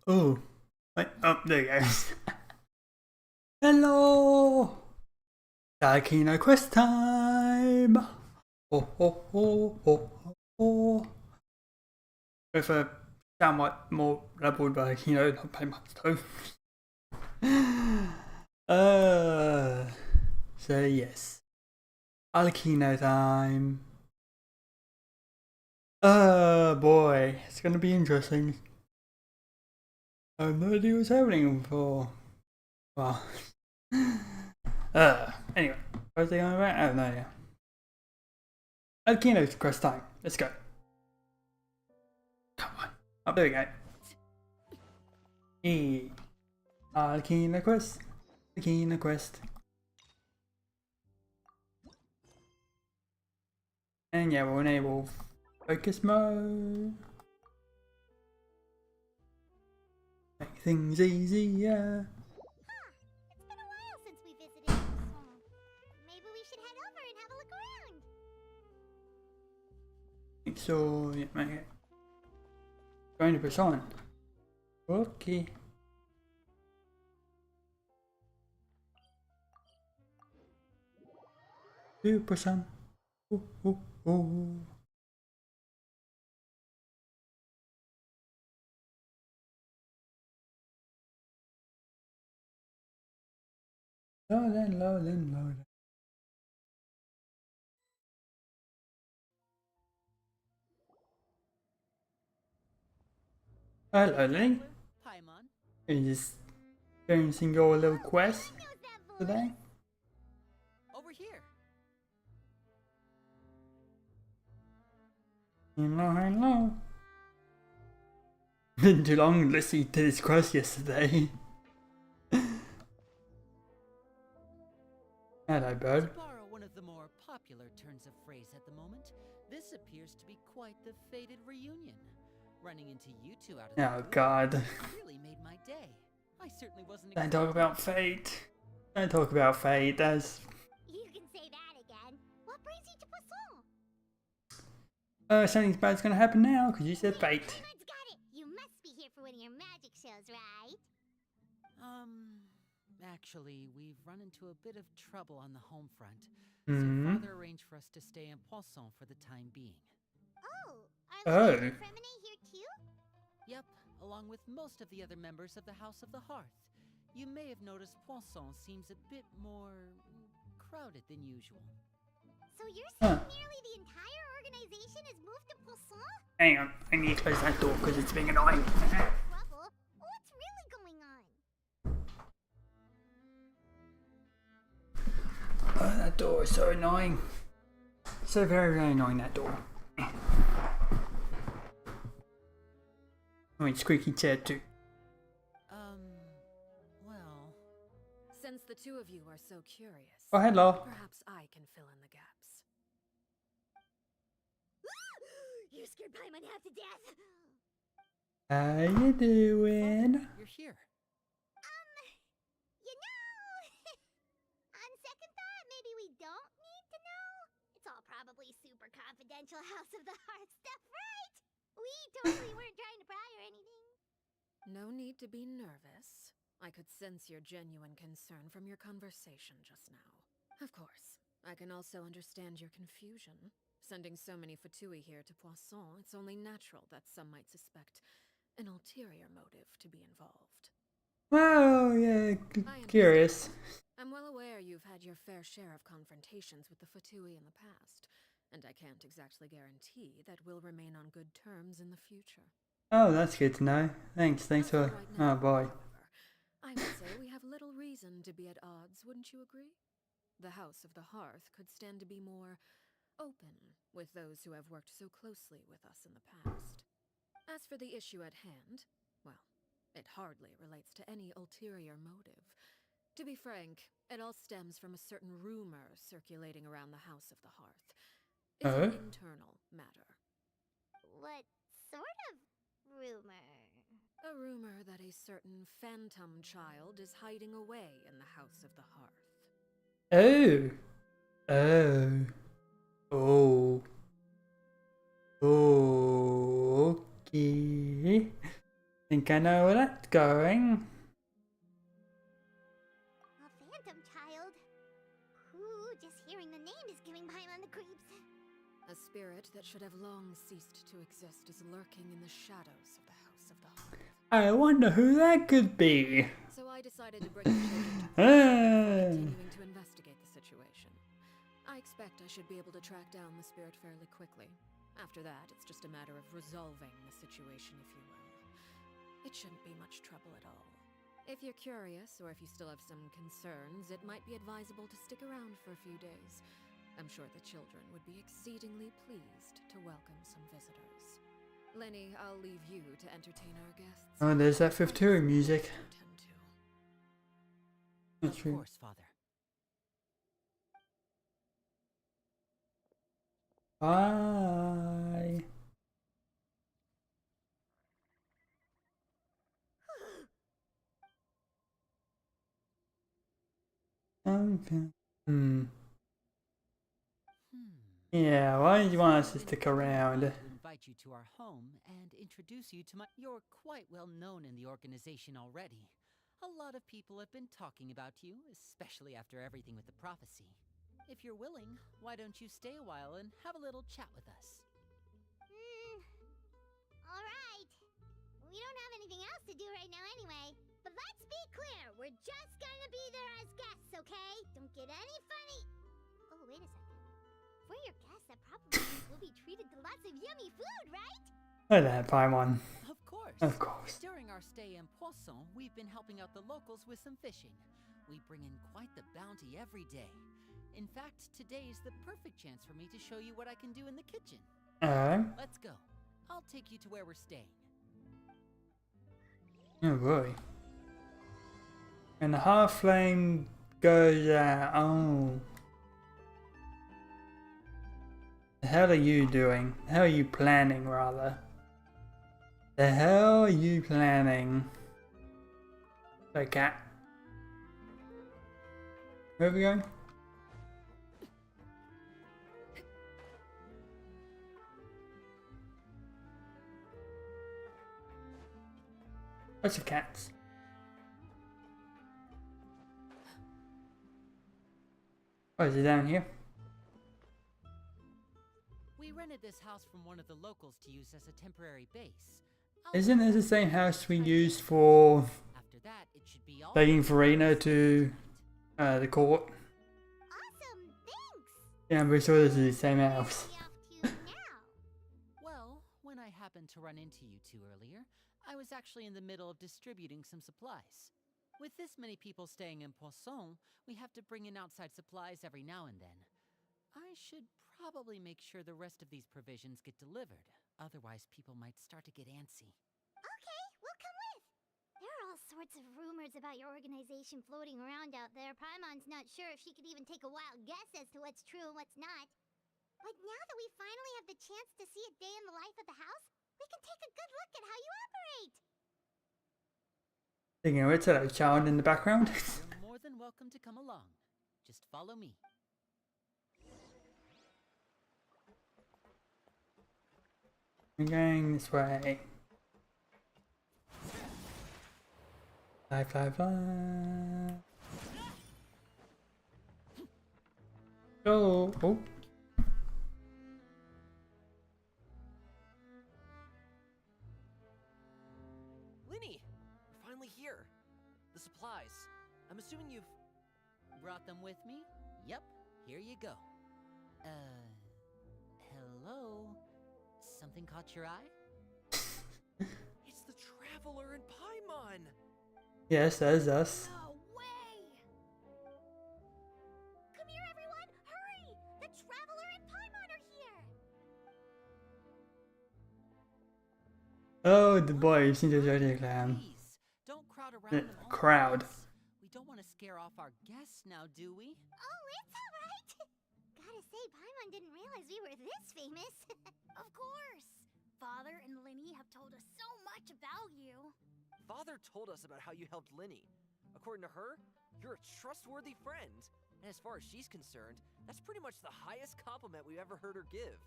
Oh, wait, oh, there you go. Hello! Arlecchino quest time! Oh, oh, oh, oh, oh. With a somewhat more leveled Arlecchino, not pay much though. uh, so yes. Arlecchino time. Boy, it's gonna be interesting. I have no idea what's happening before. Well, anyway, what was I going about? I have no idea. Arlecchino's quest time. Let's go. Come on. Oh, there we go. E. Arlecchino quest. Arlecchino quest. And yeah, we'll enable focus mode. Make things easier. It's been a while since we visited Poisson. Maybe we should head over and have a look around. Make sure, yeah, make it. Going to Poisson. Okay. To Poisson. Ooh, ooh, ooh. Loading, loading, loading. Hello, Link. Paimon. Are you just experiencing your little quest Who knows that voice? today? Over here. Hello, hello. Been too long listening to this quest yesterday. Hello, To bird. borrow one of the more popular turns of phrase at the moment, this appears to be quite the fated reunion. Running into you two out of the Oh blue god. really made my day. I certainly wasn't Don't talk about fate. Don't talk about fate. That's You can say that again. What brings you to Poisson? something bad's gonna happen now because you said fate. Paimon's got it. You must be here for one of your magic shows, right? Actually, we've run into a bit of trouble on the home front. Hmm. So Father arranged for us to stay in Poisson for the time being. Oh, are Oh. Lady and Fremine here too? Yep, along with most of the other members of the House of the Hearth. You may have noticed Poisson seems a bit more crowded than usual. So you're Huh. saying nearly the entire organization has moved to Poisson? Hang on, I need to close that door because it's being annoying. Trouble? What's really going on? Oh, that door is so annoying. So very, very annoying, that door. Oh, it's squeaky chair too. Well, Since the two of you are so curious, Oh, hello. perhaps I can fill in the gaps. You scared Paimon half to death. How you doing? you're here. You know, on second thought, maybe we don't need to know. It's all probably super confidential House of the Hearth stuff, right? We totally weren't trying to pry or anything. No need to be nervous. I could sense your genuine concern from your conversation just now. Of course, I can also understand your confusion. Sending so many Fatui here to Poisson, it's only natural that some might suspect an ulterior motive to be involved. Oh, yeah, I curious. I'm well aware you've had your fair share of confrontations with the Fatui in the past, and I can't exactly guarantee that we'll remain on good terms in the future. Oh, that's good to know. Thanks As for for. right Oh now, boy. however, I would say we have little reason to be at odds, wouldn't you agree? The House of the Hearth could stand to be more open with those who have worked so closely with us in the past. As for the issue at hand, well, it hardly relates to any ulterior motive. To be frank, it all stems from a certain rumor circulating around the House of the Hearth. It's Oh? an internal matter. What sort of rumor? A rumor that a certain phantom child is hiding away in the House of the Hearth. Oh. Oh. Oh. Okay. Think I know where that's going. A phantom child? Ooh, just hearing the name is giving Paimon the creeps. A spirit that should have long ceased to exist is lurking in the shadows of the House of the Hearth. I wonder who that could be. So I decided to bring the children to Ah. continuing to investigate the situation. I expect I should be able to track down the spirit fairly quickly. After that, it's just a matter of resolving the situation, if you will. It shouldn't be much trouble at all. If you're curious, or if you still have some concerns, it might be advisable to stick around for a few days. I'm sure the children would be exceedingly pleased to welcome some visitors. Lenny, I'll leave you to entertain our guests. Oh, there's that Fifth Touring music. Tend to. That's Of true. course, Father. Bye. Okay. Yeah, why do you want us to stick around? To invite you to our home and introduce you to my. You're quite well known in the organization already. A lot of people have been talking about you, especially after everything with the prophecy. If you're willing, why don't you stay a while and have a little chat with us? Alright. We don't have anything else to do right now anyway. But let's be clear, we're just gonna be there as guests, okay? Don't get any funny. Oh, wait a second. We're your guests, that probably means we'll be treated to lots of yummy food, right? Look at that, Paimon. Of course. Of course. During our stay in Poisson, we've been helping out the locals with some fishing. We bring in quite the bounty every day. In fact, today is the perfect chance for me to show you what I can do in the kitchen. Let's go. I'll take you to where we're staying. Oh boy. And the half flame goes out. Oh. The hell are you doing? How are you planning, rather? The hell are you planning? Hey, cat. Where are we going? Lots of cats. Oh, is it down here? We rented this house from one of the locals to use as a temporary base. Isn't this the same house we used for After that, it should be all taking Farina to the court? Awesome, thanks! Yeah, I'm pretty sure this is the same house. Where are we off to now? Well, when I happened to run into you two earlier, I was actually in the middle of distributing some supplies. With this many people staying in Poisson, we have to bring in outside supplies every now and then. I should probably make sure the rest of these provisions get delivered. Otherwise, people might start to get antsy. Okay, we'll come with. There are all sorts of rumors about your organization floating around out there. Paimon's not sure if she could even take a wild guess as to what's true and what's not. But now that we finally have the chance to see a day in the life of the house, we can take a good look at how you operate. Thinking of it, a child in the background. You're more than welcome to come along. Just follow me. I'm going this way. Fly, fly, fly. Go. Oh. Linny, we're finally here. The supplies. I'm assuming you've... Brought them with me? Yep, here you go. Hello? Something caught your eye? It's the Traveler in Paimon! Yes, there's us. No way! Come here, everyone! Hurry! The Traveler and Paimon are here! Oh, the boy, you've seen the Zodiac Clan. Please, don't crowd around The them all at crowd. once. We don't want to scare off our guests now, do we? Oh, it's alright! Gotta say, Paimon didn't realize we were this famous. Of course! Father and Linny have told us so much about you. Father told us about how you helped Linny. According to her, you're a trustworthy friend. And as far as she's concerned, that's pretty much the highest compliment we've ever heard her give.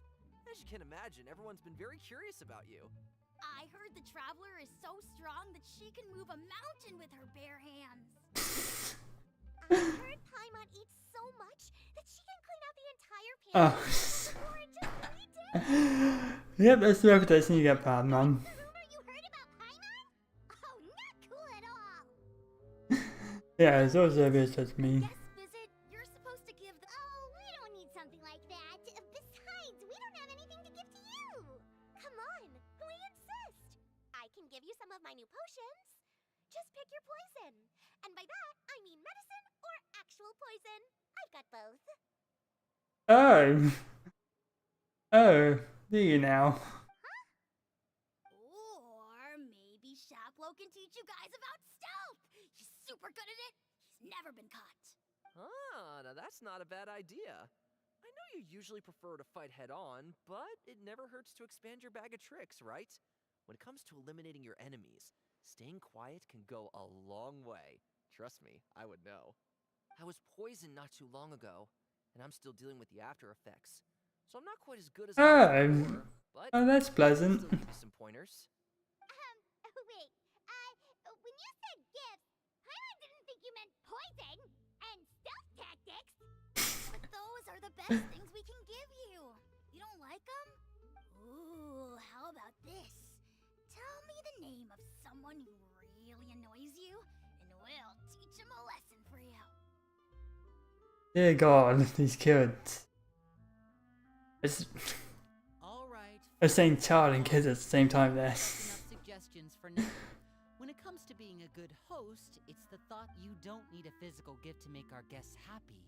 As you can imagine, everyone's been very curious about you. I heard the Traveler is so strong that she can move a mountain with her bare hands. I heard Paimon eats so much that she can clean out the entire Oh. pantry before it just eat it. Yep, that's the reputation you get, bad man. The rumor you heard about Paimon? Oh, not cool at all. Yeah, it's also a bit such me. Guest visit, you're supposed to give the. Oh, we don't need something like that. Besides, we don't have anything to give to you. Come on, we insist. I can give you some of my new potions. Just pick your poison. And by that, I mean medicine or actual poison. I've got both. Oh. Oh, do you now? Or maybe Shaplo can teach you guys about stealth. He's super good at it. He's never been caught. Ah, now that's not a bad idea. I know you usually prefer to fight head on, but it never hurts to expand your bag of tricks, right? When it comes to eliminating your enemies, staying quiet can go a long way. Trust me, I would know. I was poisoned not too long ago, and I'm still dealing with the after effects. So I'm not quite as good as I was before, but Oh, that's I pleasant. can still give you some pointers. Wait. When you said gifts, Paimon didn't think you meant poison and stealth tactics. But those are the best things we can give you. You don't like them? Ooh, how about this? Tell me the name of someone who really annoys you, and we'll teach him a lesson for you. Dear God, these kids. It's All right. I'm saying child and kids at the same time there. That's enough suggestions for now. When it comes to being a good host, it's the thought you don't need a physical gift to make our guests happy.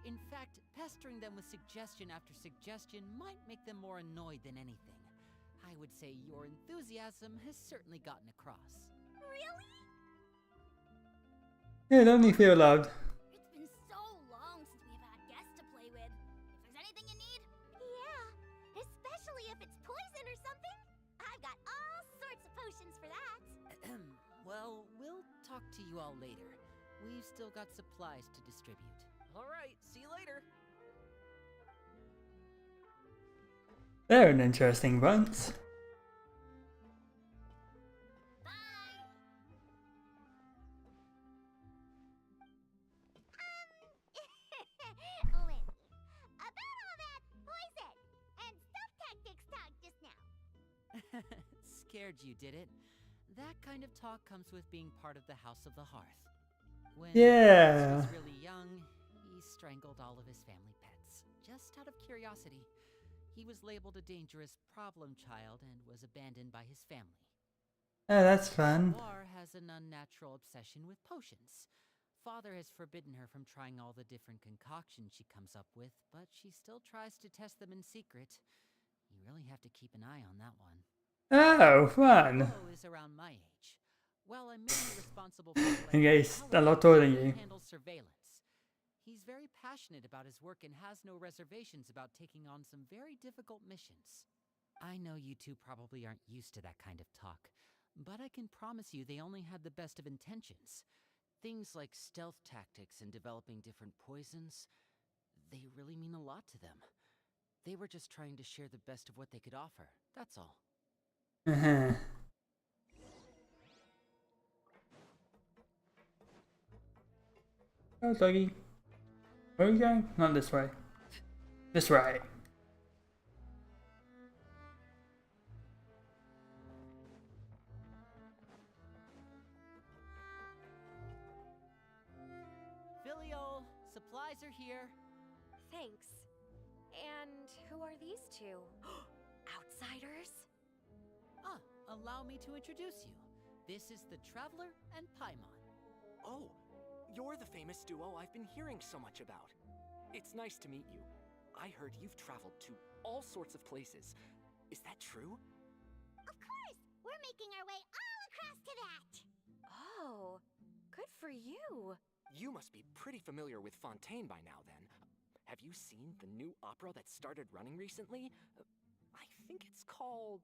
In fact, pestering them with suggestion after suggestion might make them more annoyed than anything. I would say your enthusiasm has certainly gotten across. Really? Yeah, don't you feel loved? It's been so long since we've had guests to play with. If there's anything you need, Yeah, especially if it's poison or something. I've got all sorts of potions for that. Well, we'll talk to you all later. We've still got supplies to distribute. All right, see you later. They're an interesting bunch. bye. Linny, about all that poison and stealth tactics talk just now. Scared you, did it? That kind of talk comes with being part of the House of the Hearth. When Yeah. Francis was really young, he strangled all of his family pets, just out of curiosity. He was labeled a dangerous problem child and was abandoned by his family. Oh, that's fun. War has an unnatural obsession with potions. Father has forbidden her from trying all the different concoctions she comes up with, but she still tries to test them in secret. You really have to keep an eye on that one. Oh, fun. Flo is around my age. Well, I'm mainly responsible for And yeah, he's collecting a lot taller than intelligence you. and handles surveillance. He's very passionate about his work and has no reservations about taking on some very difficult missions. I know you two probably aren't used to that kind of talk, but I can promise you they only had the best of intentions. Things like stealth tactics and developing different poisons, they really mean a lot to them. They were just trying to share the best of what they could offer, that's all. Uh-huh. Oh, doggy. Where are you going? Not this way. This way. Filial, supplies are here. Thanks. And who are these two? Outsiders? Allow me to introduce you. This is the Traveler and Paimon. Oh, you're the famous duo I've been hearing so much about. It's nice to meet you. I heard you've traveled to all sorts of places. Is that true? Of course, we're making our way all across to that. Oh, good for you. You must be pretty familiar with Fontaine by now, then. Have you seen the new opera that started running recently? I think it's called...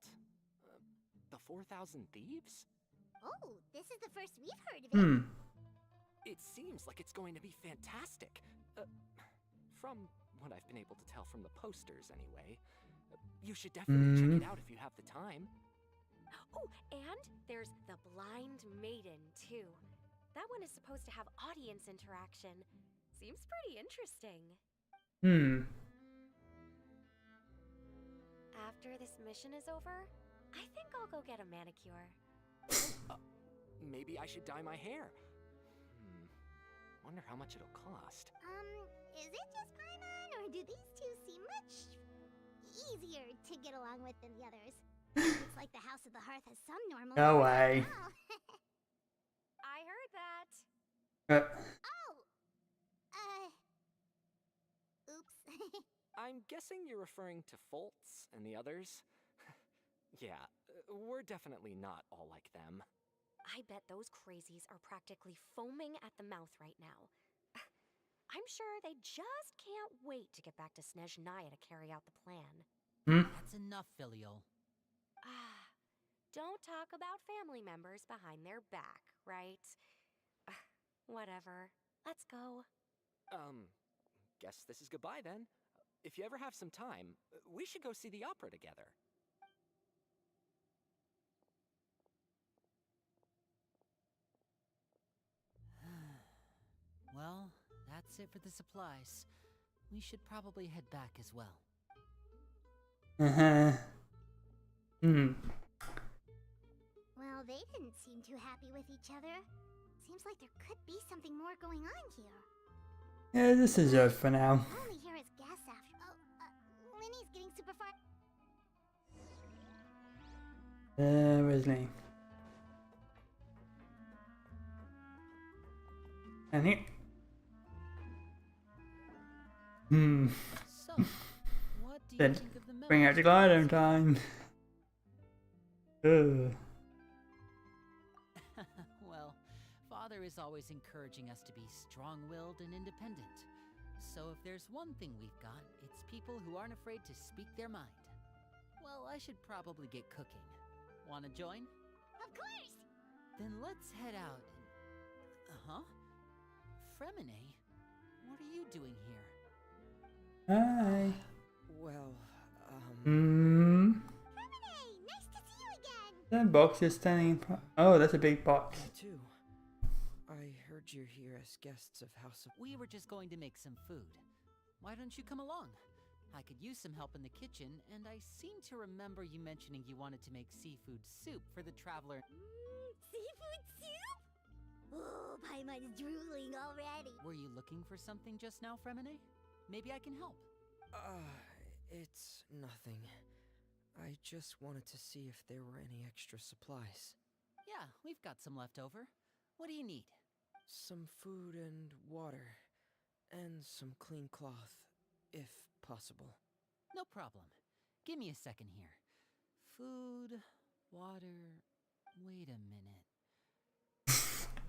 The 4,000 Thieves? Oh, this is the first we've heard of it. It seems like it's going to be fantastic. From what I've been able to tell from the posters, anyway. You should definitely check it out if you have the time. Oh, and there's the Blind Maiden, too. That one is supposed to have audience interaction. Seems pretty interesting. After this mission is over, I think I'll go get a manicure. Maybe I should dye my hair. Wonder how much it'll cost. Is it just Paimon, or do these two seem much easier to get along with than the others? Looks like the House of the Hearth has some normal. No way. I heard that. Oops. I'm guessing you're referring to Foltz and the others? Yeah, we're definitely not all like them. I bet those crazies are practically foaming at the mouth right now. I'm sure they just can't wait to get back to Snezhnaya to carry out the plan. That's enough, Filial. Don't talk about family members behind their back, right? Whatever. Let's go. Guess this is goodbye then. If you ever have some time, we should go see the opera together. Well, that's it for the supplies. We should probably head back as well. Well, they didn't seem too happy with each other. Seems like there could be something more going on here. Yeah, this is it for now. I'll only hear his guess after. Oh, Linny's getting super far. Where's Lee? And here. So, what do you Then think of the bring out the glider time. Ugh. Well, Father is always encouraging us to be strong-willed and independent. So if there's one thing we've got, it's people who aren't afraid to speak their mind. Well, I should probably get cooking. Wanna join? Of course! Then let's head out. Fremine, what are you doing here? Hi. Well, Hermione, nice to see you again! That box is standing in front. Oh, that's a big box. me too. I heard you're here as guests of House of... We were just going to make some food. Why don't you come along? I could use some help in the kitchen, and I seem to remember you mentioning you wanted to make seafood soup for the traveler. Seafood soup? Oh, Paimon's drooling already. Were you looking for something just now, Fremine? Maybe I can help. It's nothing. I just wanted to see if there were any extra supplies. Yeah, we've got some left over. What do you need? Some food and water. And some clean cloth, if possible. No problem. Give me a second here. Food, water... Wait a minute.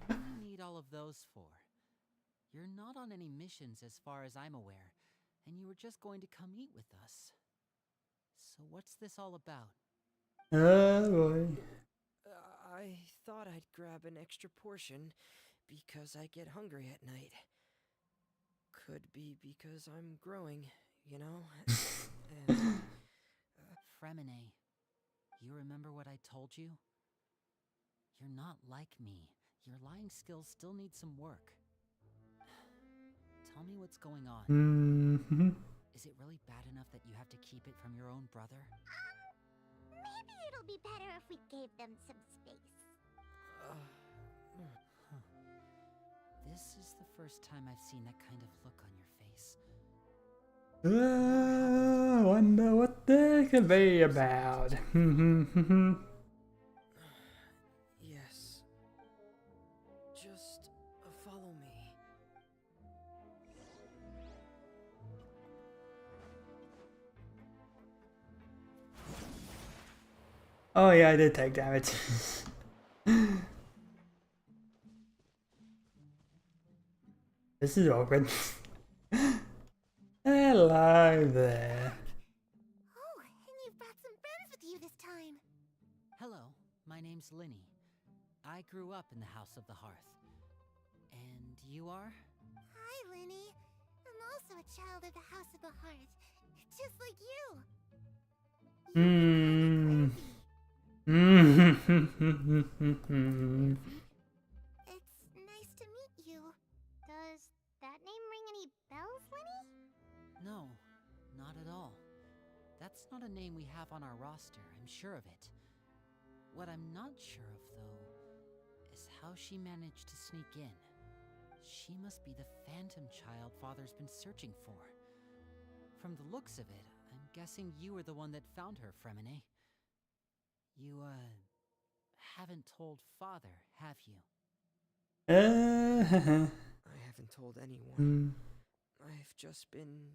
What do you need all of those for? You're not on any missions as far as I'm aware, and you were just going to come eat with us. So what's this all about? Oh boy. I thought I'd grab an extra portion because I get hungry at night. Could be because I'm growing, you know? And... Fremine, you remember what I told you? You're not like me. Your lying skills still need some work. Tell me what's going on. Is it really bad enough that you have to keep it from your own brother? Maybe it'll be better if we gave them some space. This is the first time I've seen that kind of look on your face. I wonder what this could be about. Yes. Just follow me. Oh yeah, I did take damage. This is awkward. Hello there. Oh, and you've brought some friends with you this time. Hello, my name's Linny. I grew up in the House of the Hearth. And you are? Hi, Linny. I'm also a child of the House of the Hearth, just like you. It's nice to meet you. Does that name ring any bells, Lenny? No, not at all. That's not a name we have on our roster, I'm sure of it. What I'm not sure of, though, is how she managed to sneak in. She must be the phantom child Father's been searching for. From the looks of it, I'm guessing you were the one that found her, Fremine. You, haven't told Father, have you? I haven't told anyone. I've just been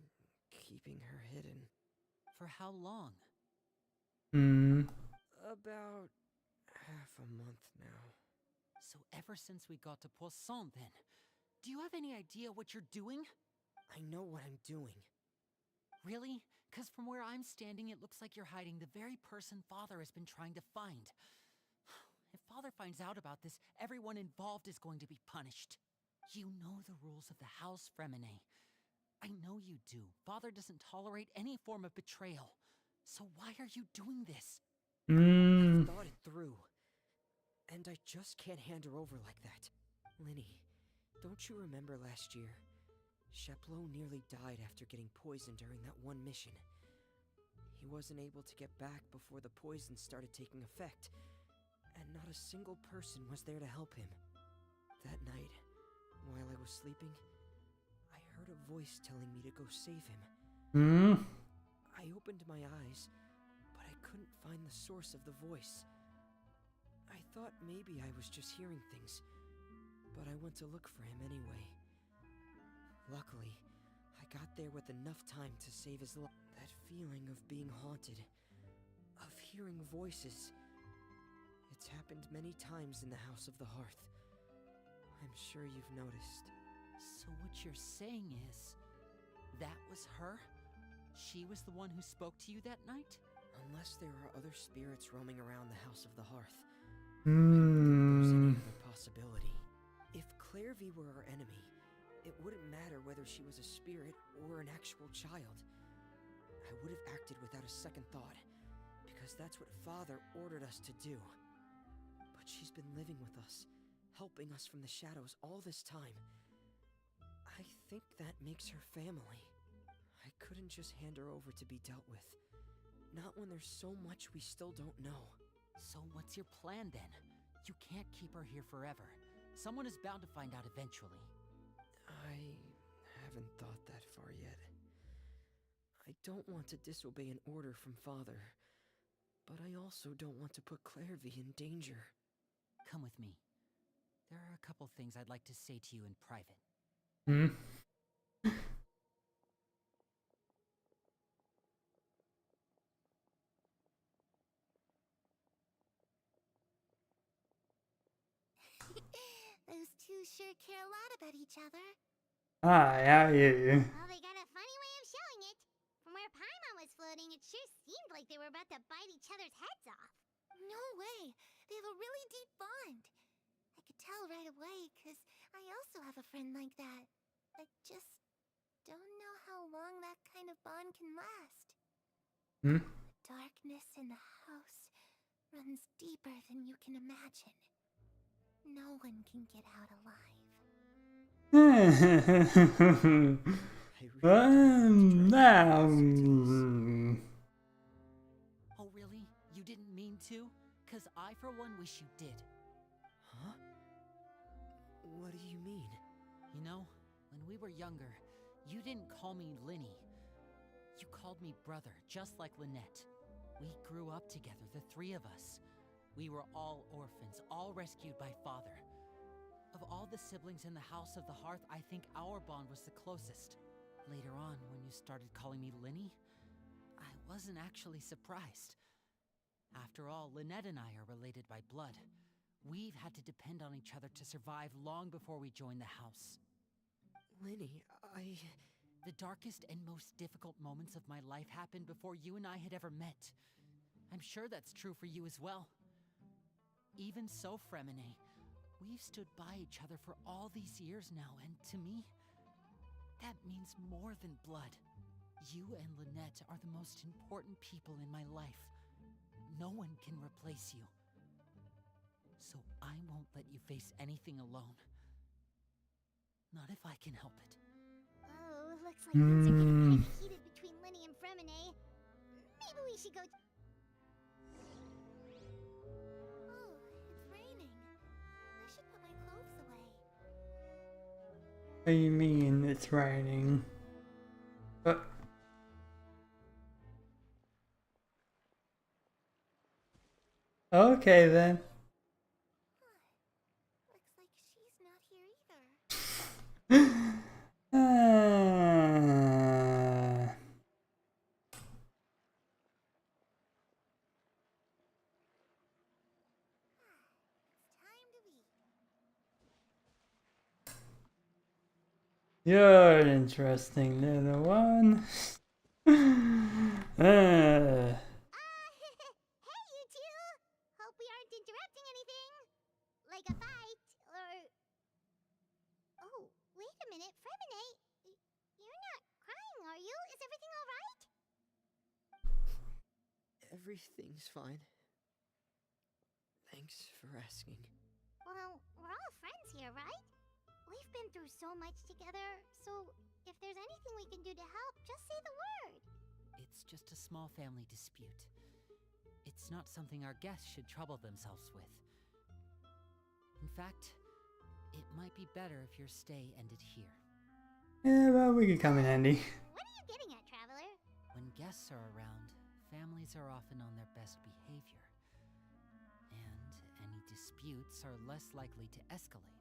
keeping her hidden. For how long? About half a month now. So ever since we got to Poisson, then. Do you have any idea what you're doing? I know what I'm doing. Really? Because from where I'm standing, it looks like you're hiding the very person Father has been trying to find. If Father finds out about this, everyone involved is going to be punished. You know the rules of the house, Fremine. I know you do. Father doesn't tolerate any form of betrayal. So why are you doing this? I've thought it through. And I just can't hand her over like that. Linny, don't you remember last year? Sheplo nearly died after getting poisoned during that one mission. He wasn't able to get back before the poison started taking effect, and not a single person was there to help him. That night, while I was sleeping, I heard a voice telling me to go save him. I opened my eyes, but I couldn't find the source of the voice. I thought maybe I was just hearing things, but I went to look for him anyway. Luckily, I got there with enough time to save his life. That feeling of being haunted, of hearing voices, it's happened many times in the House of the Hearth. I'm sure you've noticed. So what you're saying is, that was her? She was the one who spoke to you that night? Unless there are other spirits roaming around the House of the Hearth, I don't think there's any other possibility. If Clairvy were our enemy, it wouldn't matter whether she was a spirit or an actual child. I would have acted without a second thought, because that's what Father ordered us to do. But she's been living with us, helping us from the shadows all this time. I think that makes her family. I couldn't just hand her over to be dealt with. Not when there's so much we still don't know. So what's your plan then? You can't keep her here forever. Someone is bound to find out eventually. I haven't thought that far yet. I don't want to disobey an order from Father, but I also don't want to put Clairvy in danger. Come with me. There are a couple things I'd like to say to you in private. Those two sure care a lot about each other. Hi, how are you? Well, they got a funny way of showing it. From where Paimon was floating, it sure seemed like they were about to bite each other's heads off. No way. They have a really deep bond. I could tell right away, because I also have a friend like that. I just don't know how long that kind of bond can last. The darkness in the house runs deeper than you can imagine. No one can get out alive. I really Oh really? You didn't mean to? 'Cause I for one wish you did. Huh? What do you mean? You know, when we were younger, you didn't call me Linny. You called me brother, just like Lynette. We grew up together, the three of us. We were all orphans, all rescued by Father. Of all the siblings in the House of the Hearth, I think our bond was the closest. Later on, when you started calling me Linny, I wasn't actually surprised. After all, Lynette and I are related by blood. We've had to depend on each other to survive long before we joined the house. Linny, The darkest and most difficult moments of my life happened before you and I had ever met. I'm sure that's true for you as well. Even so, Fremine, we've stood by each other for all these years now, and to me, that means more than blood. You and Lynette are the most important people in my life. No one can replace you. So I won't let you face anything alone. Not if I can help it. Oh, looks like things are getting kind of heated between Lenny and Fremine. Maybe we should go. Oh, it's raining. I should put my clothes away. What do you mean it's raining? Okay then. Looks like she's not here either. It's time to eat. You're an interesting little one. Hey, you two! Hope we aren't interrupting anything. Like a fight, or... Oh, wait a minute, Fremine. You're not crying, are you? Is everything alright? Everything's fine. Thanks for asking. Well, we're all friends here, right? We've been through so much together, so if there's anything we can do to help, just say the word. It's just a small family dispute. It's not something our guests should trouble themselves with. In fact, it might be better if your stay ended here. Yeah, well, we could come in handy. What are you getting at, Traveler? When guests are around, families are often on their best behavior. And any disputes are less likely to escalate.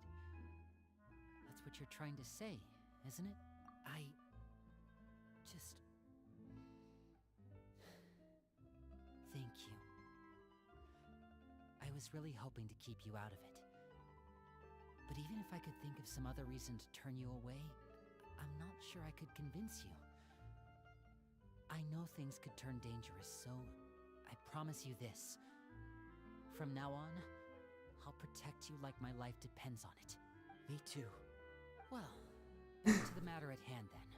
That's what you're trying to say, isn't it? I just... Thank you. I was really hoping to keep you out of it. But even if I could think of some other reason to turn you away, I'm not sure I could convince you. I know things could turn dangerous, so I promise you this. From now on, I'll protect you like my life depends on it. Me too. Well, back to the matter at hand then.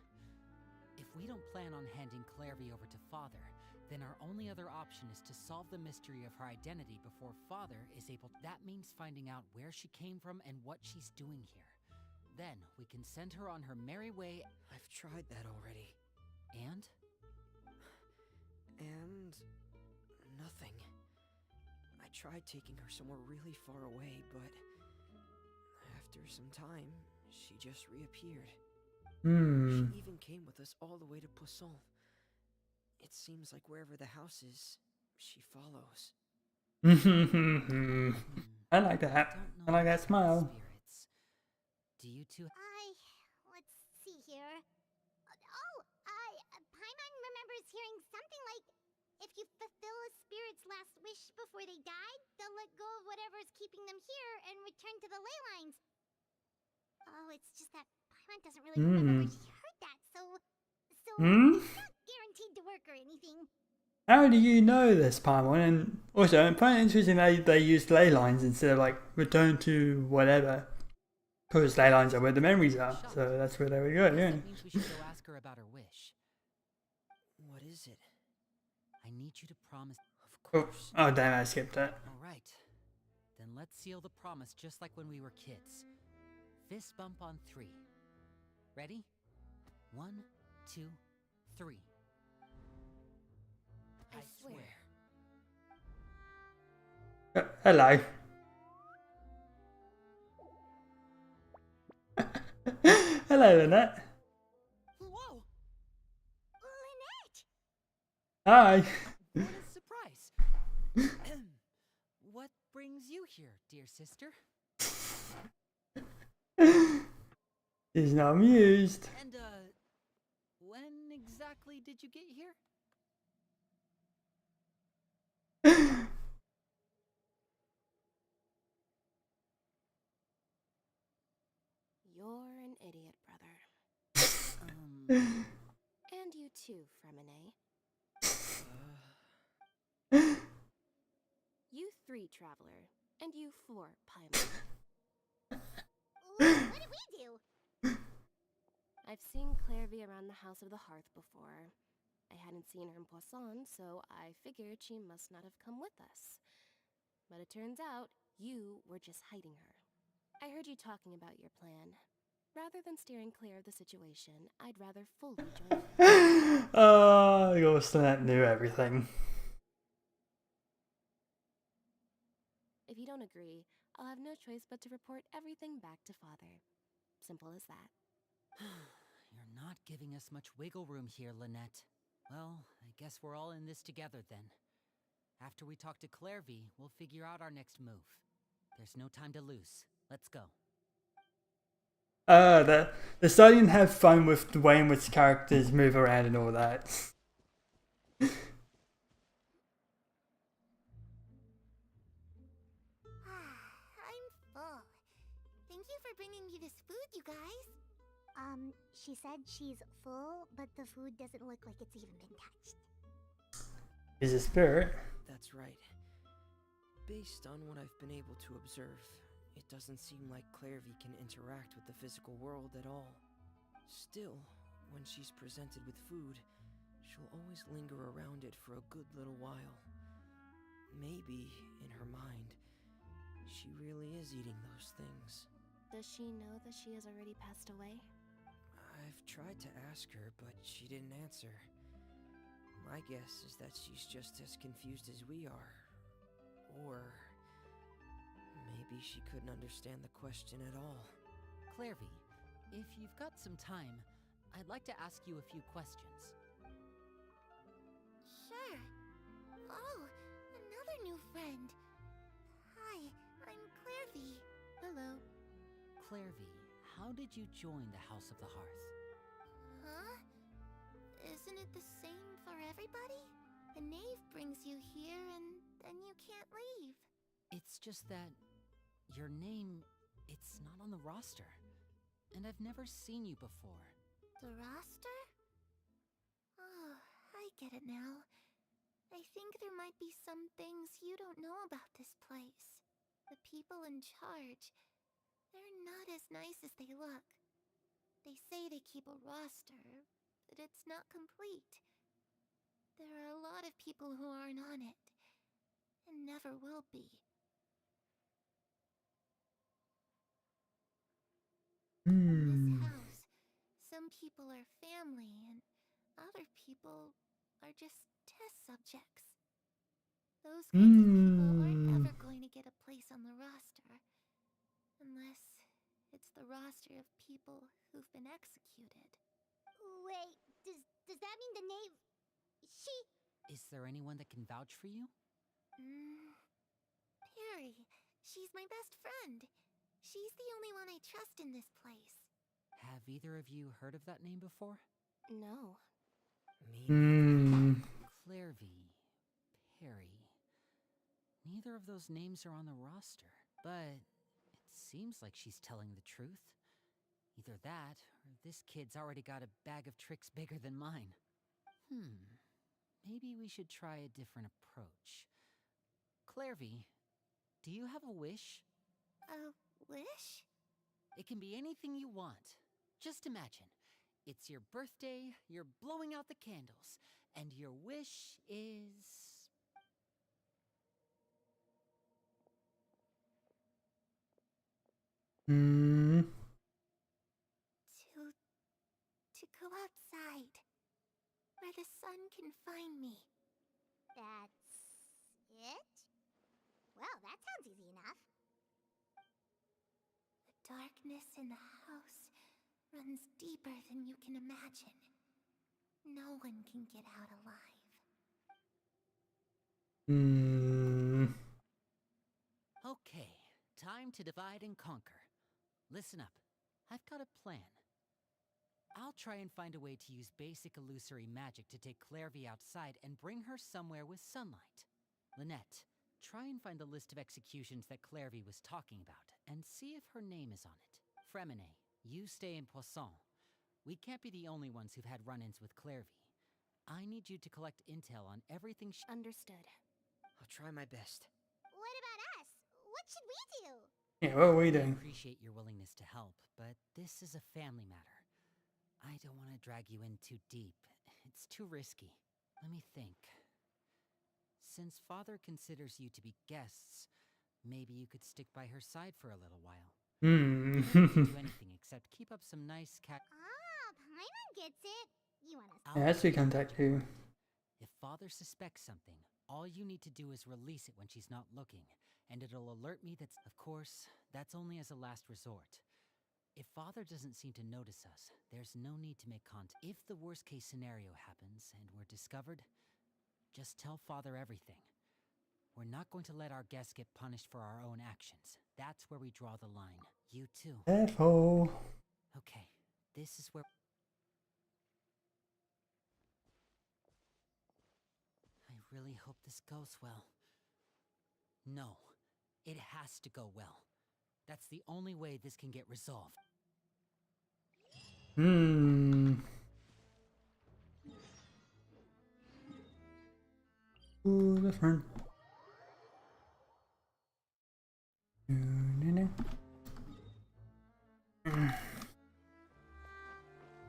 If we don't plan on handing Clairvy over to Father, then our only other option is to solve the mystery of her identity before Father is able. That means finding out where she came from and what she's doing here. Then we can send her on her merry way. I've tried that already. And? And... nothing. I tried taking her somewhere really far away, but... after some time, she just reappeared. She even came with us all the way to Poisson. It seems like wherever the house is, she follows. I like that. I like that smile. Spirits. Do you two... Let's see here. Paimon remembers hearing something like, if you fulfill a spirit's last wish before they died, they'll let go of whatever's keeping them here and return to the ley lines. Oh, it's just that Paimon doesn't really remember where she heard that, so it's not guaranteed to work or anything. How do you know this, Paimon? And also, I find it interesting that they used ley lines instead of like return to whatever. Because ley lines are where the memories are, so that's where they would go, yeah. That means we should go ask her about her wish. What is it? I need you to promise... Of course. Oh damn, I skipped that. Alright. Then let's seal the promise just like when we were kids. Fist bump on 3. Ready? 1, 2, 3. I swear. Hello. Hello, Lynette. Whoa! Lynette! Hi. What a surprise! What brings you here, dear sister? She's not amused. And, when exactly did you get here? You're an idiot, brother. And you too, Fremine. You 3, Traveler. And you 4, Paimon. What did we do? I've seen Clairvy around the House of the Hearth before. I hadn't seen her in Poisson, so I figured she must not have come with us. But it turns out, You were just hiding her. I heard you talking about your plan. Rather than steering clear of the situation, I'd rather fully join in. Your Lynette knew everything. If you don't agree, I'll have no choice but to report everything back to Father. Simple as that. You're not giving us much wiggle room here, Lynette. Well, I guess we're all in this together then. After we talk to Clairvy, we'll figure out our next move. There's no time to lose. Let's go. They're starting to have fun with the way in which characters move around and all that. I'm full. Thank you for bringing me this food, you guys. She said she's full, but the food doesn't look like it's even been touched. He's a spirit. That's right. Based on what I've been able to observe, it doesn't seem like Clairvy can interact with the physical world at all. Still, when she's presented with food, she'll always linger around it for a good little while. Maybe, in her mind, she really is eating those things. Does she know that she has already passed away? I've tried to ask her, but she didn't answer. My guess is that she's just as confused as we are. Or maybe she couldn't understand the question at all. Clairvy, if you've got some time, I'd like to ask you a few questions. Sure. Oh, another new friend. Hi, I'm Clairvy. Hello. Clairvy, how did you join the House of the Hearth? Huh? Isn't it the same for everybody? The knave brings you here and then you can't leave. It's just that your name, it's not on the roster. And I've never seen you before. The roster? Oh, I get it now. I think there might be some things you don't know about this place. The people in charge, they're not as nice as they look. They say they keep a roster, but it's not complete. There are a lot of people who aren't on it, and never will be. In this house, some people are family, and other people are just test subjects. Those kinds of people aren't ever going to get a place on the roster, unless it's the roster of people who've been executed. Wait, does that mean the knave... She... Is there anyone that can vouch for you? Perry. She's my best friend. She's the only one I trust in this place. Have either of you heard of that name before? No. Me? Clairvy, Perry. Neither of those names are on the roster, but it seems like she's telling the truth. Either that, or this kid's already got a bag of tricks bigger than mine. Maybe we should try a different approach. Clairvy, do you have a wish? A wish? It can be anything you want. Just imagine, it's your birthday, you're blowing out the candles, and your wish is... To go outside, where the sun can find me. That's... it? Well, that sounds easy enough. The darkness in the house runs deeper than you can imagine. No one can get out alive. Okay, time to divide and conquer. Listen up, I've got a plan. I'll try and find a way to use basic illusory magic to take Clairvy outside and bring her somewhere with sunlight. Lynette, try and find the list of executions that Clairvy was talking about, and see if her name is on it. Fremine, you stay in Poisson. We can't be the only ones who've had run-ins with Clairvy. I need you to collect intel on everything she... Understood. I'll try my best. What about us? What should we do? Yeah, what are we I doing? appreciate your willingness to help, but this is a family matter. I don't want to drag you in too deep. It's too risky. Let me think. Since Father considers you to be guests, Maybe you could stick by her side for a little while. Hmm. You don't have to do anything except keep up some nice cat. Ah, Paimon gets it. You wanna Yeah, let's recontact you. If Father suspects something, all you need to do is release it when she's not looking, and it'll alert me that's. Of course, that's only as a last resort. If Father doesn't seem to notice us, there's no need to make contact. If the worst case scenario happens and we're discovered, just tell Father everything. We're not going to let our guests get punished for our own actions. That's where we draw the line. You too. Careful. Okay, this is where. I really hope this goes well. No, it has to go well. That's the only way this can get resolved. Hmm. Ooh, different.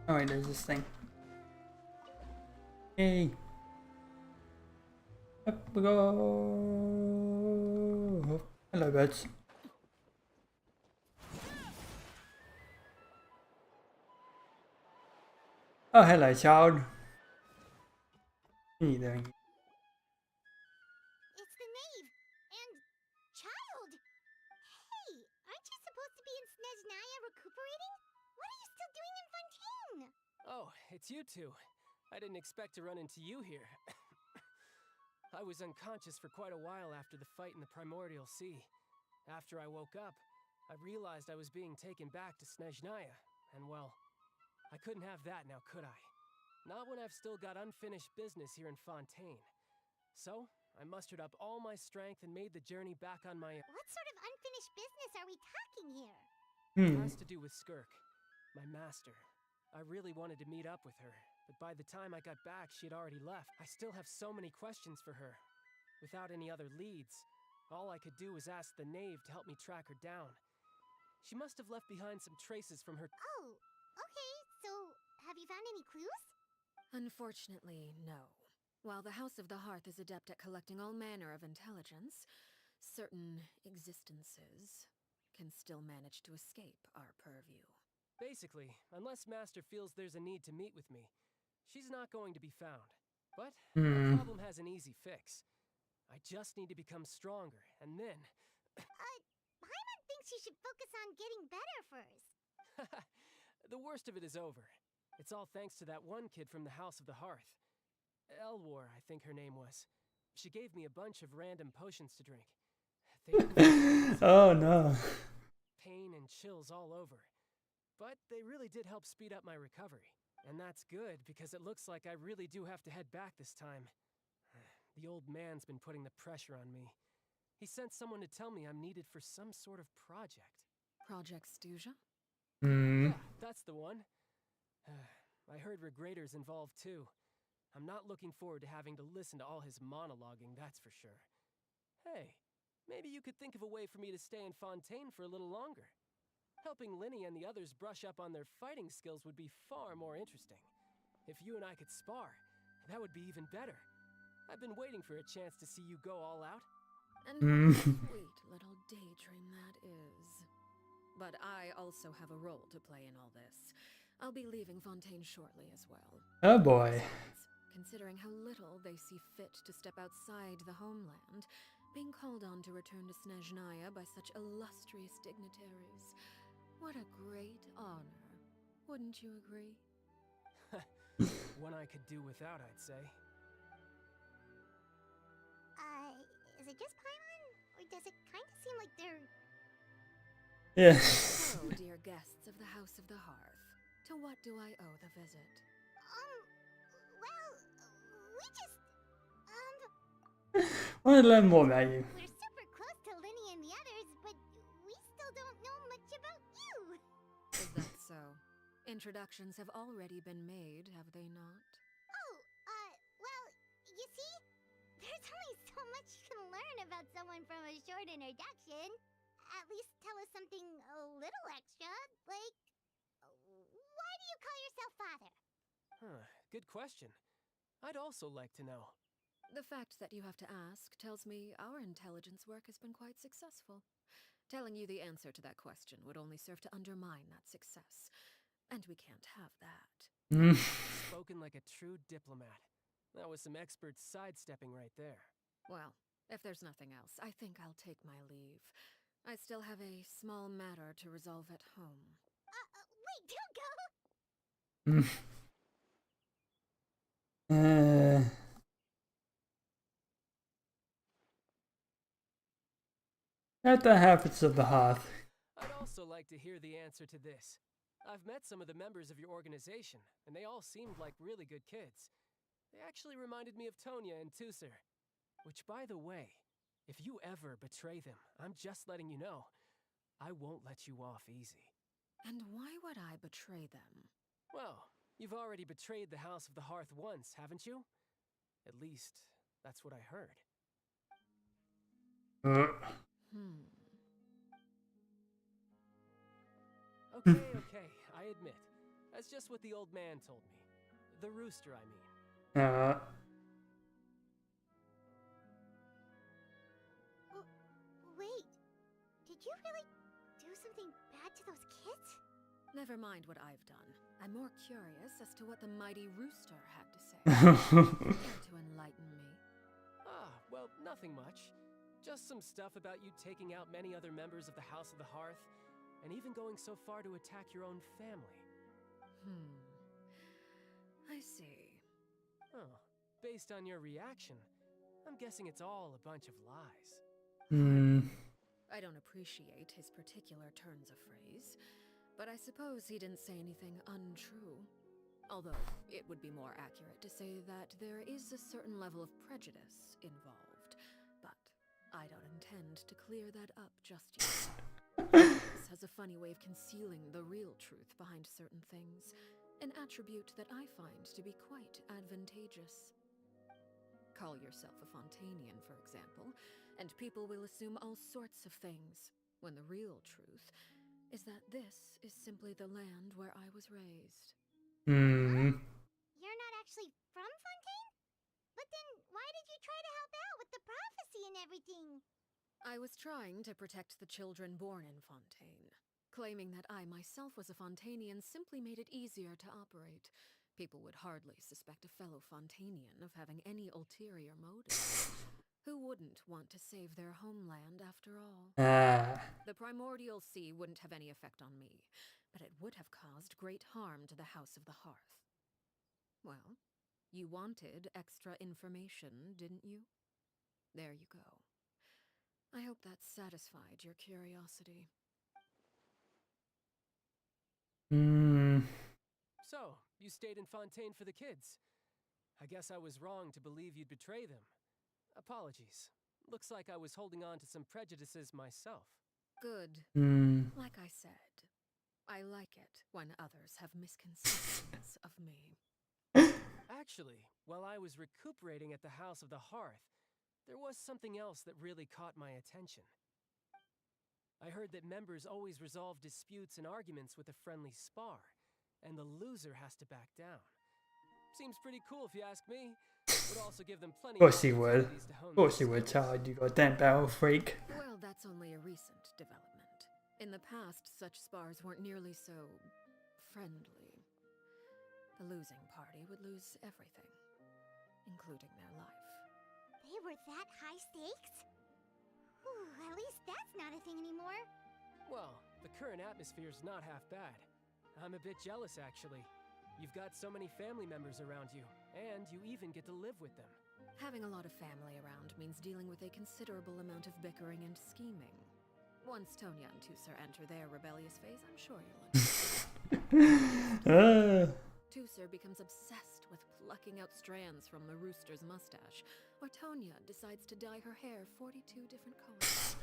Oh wait, there's this thing. Hey. Up we go. Hello, birds. Oh, hello, child. What are you doing? It's the knave and child. Hey, aren't you supposed to be in Snezhnaya recuperating? What are you still doing in Fontaine? Oh, it's you two. I didn't expect to run into you here. I was unconscious for quite a while after the fight in the Primordial Sea. After I woke up, I realized I was being taken back to Snezhnaya, and well, I couldn't have that now, could I? Not when I've still got unfinished business here in Fontaine. So, I mustered up all my strength and made the journey back on my own. What sort of unfinished business are we talking here? It Hmm. has to do with Skirk, my master. I really wanted to meet up with her, but by the time I got back, she had already left. I still have so many questions for her. Without any other leads, all I could do was ask the knave to help me track her down. She must have left behind some traces from her. Oh, okay, so have you found any clues? Unfortunately, no. While the House of the Hearth is adept at collecting all manner of intelligence, certain existences can still manage to escape our purview. Basically, unless Master feels there's a need to meet with me, she's not going to be found. But Hmm. that problem has an easy fix. I just need to become stronger, and then... Paimon thinks you should focus on getting better first. the worst of it is over. It's all thanks to that one kid from the House of the Hearth. Elwar, I think her name was. She gave me a bunch of random potions to drink. Oh no. Pain and chills all over. But they really did help speed up my recovery. And that's good, because it looks like I really do have to head back this time. The old man's been putting the pressure on me. He sent someone to tell me I'm needed for some sort of project. Project Stuja? Hmm. Yeah, that's the one. I heard Regrador's involved too. I'm not looking forward to having to listen to all his monologuing, that's for sure. Hey, maybe you could think of a way for me to stay in Fontaine for a little longer. Helping Linny and the others brush up on their fighting skills would be far more interesting. If you and I could spar, that would be even better. I've been waiting for a chance to see you go all out. And Hmm. what a sweet little daydream that is. But I also have a role to play in all this. I'll be leaving Fontaine shortly as well. Oh boy. Besides, considering how little they see fit to step outside the homeland, being called on to return to Snezhnaya by such illustrious dignitaries, what a great honor. Wouldn't you agree? One I could do without, I'd say. Is it just Paimon? Or does it kind of seem like they're... Yes. So, dear guests of the House of the Hearth, to what do I owe the visit? Well, we just... Want to learn more about you? We're super close to Linny and the others, but we still don't know much about you. Is that so? Introductions have already been made, have they not? Oh, well, you see, there's only so much you can learn about someone from a short introduction. At least tell us something a little extra, like, why do you call yourself father? Huh, good question. I'd also like to know. The fact that you have to ask tells me our intelligence work has been quite successful. Telling you the answer to that question would only serve to undermine that success. And we can't have that. Mm. Spoken like a true diplomat. That was some expert sidestepping right there. Well, if there's nothing else, I think I'll take my leave. I still have a small matter to resolve at home. Wait, don't go! Mm. At the habits of the hearth. I'd also like to hear the answer to this. I've met some of the members of your organization, and they all seemed like really good kids. They actually reminded me of Tonya and Tusser. Which, by the way, if you ever betray them, I'm just letting you know, I won't let you off easy. And why would I betray them? Well, you've already betrayed the House of the Hearth once, haven't you? At least, that's what I heard. Okay, I admit. That's just what the old man told me. The rooster, I mean. Wait, did you really do something bad to those kids? Never mind what I've done. I'm more curious as to what the mighty rooster had to say. Care to enlighten me? Well, nothing much. Just some stuff about you taking out many other members of the House of the Hearth, and even going so far to attack your own family. I see. Oh, based on your reaction, I'm guessing it's all a bunch of lies. I don't appreciate his particular turns of phrase, but I suppose he didn't say anything untrue. Although, it would be more accurate to say that there is a certain level of prejudice involved, but I don't intend to clear that up just yet. This has a funny way of concealing the real truth behind certain things, an attribute that I find to be quite advantageous. Call yourself a Fontainian, for example, and people will assume all sorts of things, when the real truth is that this is simply the land where I was raised. You're not actually from Fontaine? But then why did you try to help out with the prophecy and everything? I was trying to protect the children born in Fontaine. Claiming that I myself was a Fontainian simply made it easier to operate. People would hardly suspect a fellow Fontainian of having any ulterior motive. Who wouldn't want to save their homeland after all? The primordial sea wouldn't have any effect on me, but it would have caused great harm to the House of the Hearth. Well, you wanted extra information, didn't you? There you go. I hope that satisfied your curiosity. So, you stayed in Fontaine for the kids. I guess I was wrong to believe you'd betray them. Apologies. Looks like I was holding on to some prejudices myself. Good. Like I said, I like it when others have misconceptions of me. Actually, while I was recuperating at the House of the Hearth, there was something else that really caught my attention. I heard that members always resolve disputes and arguments with a friendly spar, and the loser has to back down. Seems pretty cool if you ask me. Would also give them plenty Of course he of would. opportunities to hone Of course he their would, skills. child. You goddamn battle freak. Well, that's only a recent development. In the past, such spars weren't nearly so friendly. The losing party would lose everything, including their life. They were that high stakes? Whew, at least that's not a thing anymore. Well, the current atmosphere's not half bad. I'm a bit jealous, actually. You've got so many family members around you, and you even get to live with them. Having a lot of family around means dealing with a considerable amount of bickering and scheming. Once Tonya and Tusser enter their rebellious phase, I'm sure you'll understand. Tusser becomes obsessed with plucking out strands from the rooster's mustache, or Tonya decides to dye her hair 42 different colors.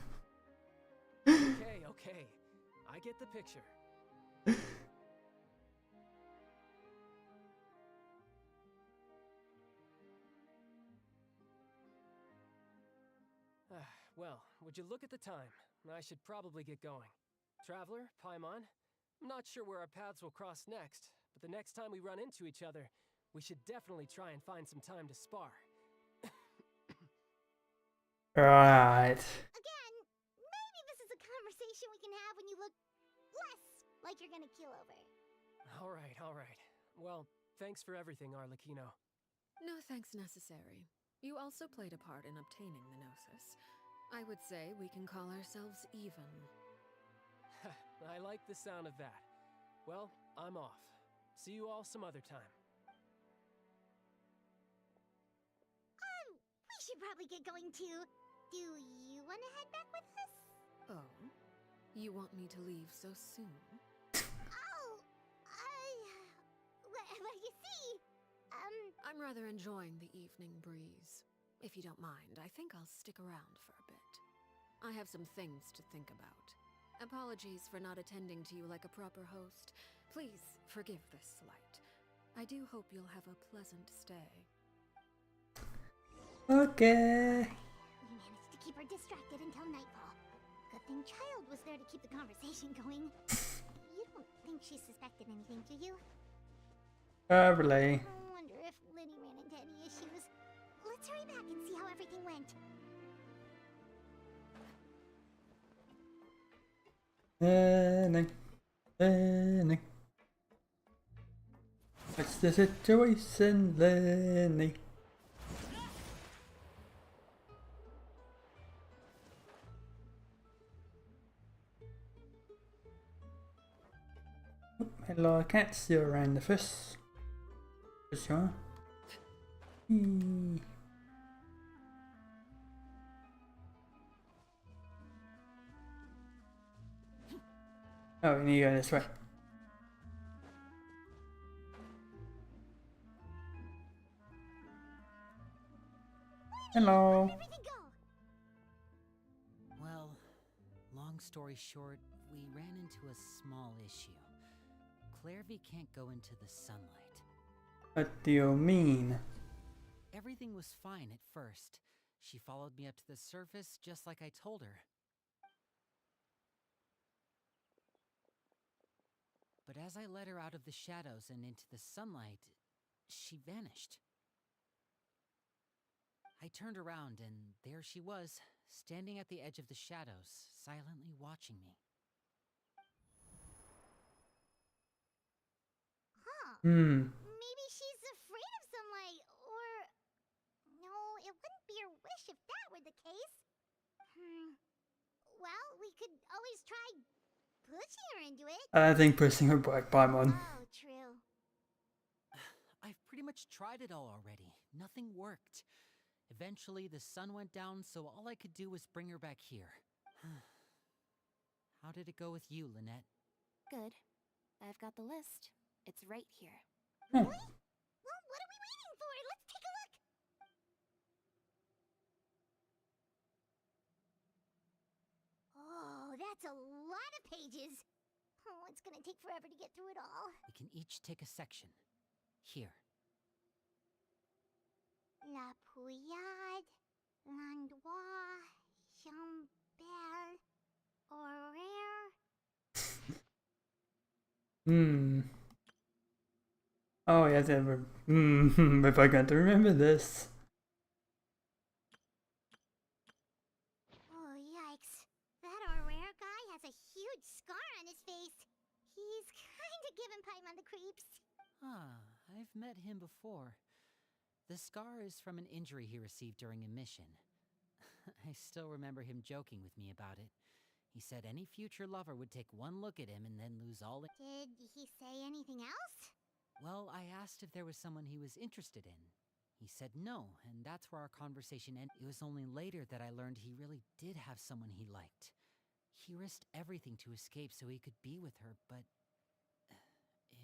Okay. I get the picture. Well, would you look at the time? I should probably get going. Traveler, Paimon, I'm not sure where our paths will cross next, but the next time we run into each other, we should definitely try and find some time to spar. Right. Again, maybe this is a conversation we can have when you look less like you're gonna keel over. Alright, alright. Well, thanks for everything, Arlecchino. No thanks necessary. You also played a part in obtaining the Gnosis. I would say we can call ourselves even. I like the sound of that. Well, I'm off. See you all some other time. We should probably get going too. Do you want to head back with us? Oh? You want me to leave so soon? Oh, well, you see, I'm rather enjoying the evening breeze. If you don't mind, I think I'll stick around for a bit. I have some things to think about. Apologies for not attending to you like a proper host. Please forgive this slight. I do hope you'll have a pleasant stay. Okay. we managed to keep her distracted until nightfall. Good thing Child was there to keep the conversation going. You don't think she suspected anything, do you? Probably. I wonder if Liddy ran into any issues. Let's hurry back and see how everything went. Lenny. What's the situation, Lenny? Hello, I can't see around the fish. For sure. Oh, we need to go this way. Hello. How'd everything go? Well, long story short, we ran into a small issue. Clairvy can't go into the sunlight. What do you mean? Everything was fine at first. She followed me up to the surface just like I told her. But as I led her out of the shadows and into the sunlight, she vanished. I turned around and there she was, standing at the edge of the shadows, silently watching me. Huh. Hmm. Maybe she's afraid of sunlight, or... No, it wouldn't be her wish if that were the case. Well, we could always try pushing her into it. I don't think pushing her back by one. Oh, true. I've pretty much tried it all already. Nothing worked. Eventually, the sun went down, so all I could do was bring her back here. How did it go with you, Lynette? Good. I've got the list. It's right here. Really? Well, what are we waiting for? Let's take a look. Oh, that's a lot of pages. Oh, it's gonna take forever to get through it all. We can each take a section. Here. La Pouillade, Landois, Chambert, Horaire. Oh, yes, ever. If I got to remember this. Oh, yikes. That Horaire guy has a huge scar on his face. He's kinda giving Paimon the creeps. Ah, I've met him before. The scar is from an injury he received during a mission. I still remember him joking with me about it. He said any future lover would take one look at him and then lose all it. Did he say anything else? Well, I asked if there was someone he was interested in. He said no, and that's where our conversation ended. It was only later that I learned he really did have someone he liked. He risked everything to escape so he could be with her, but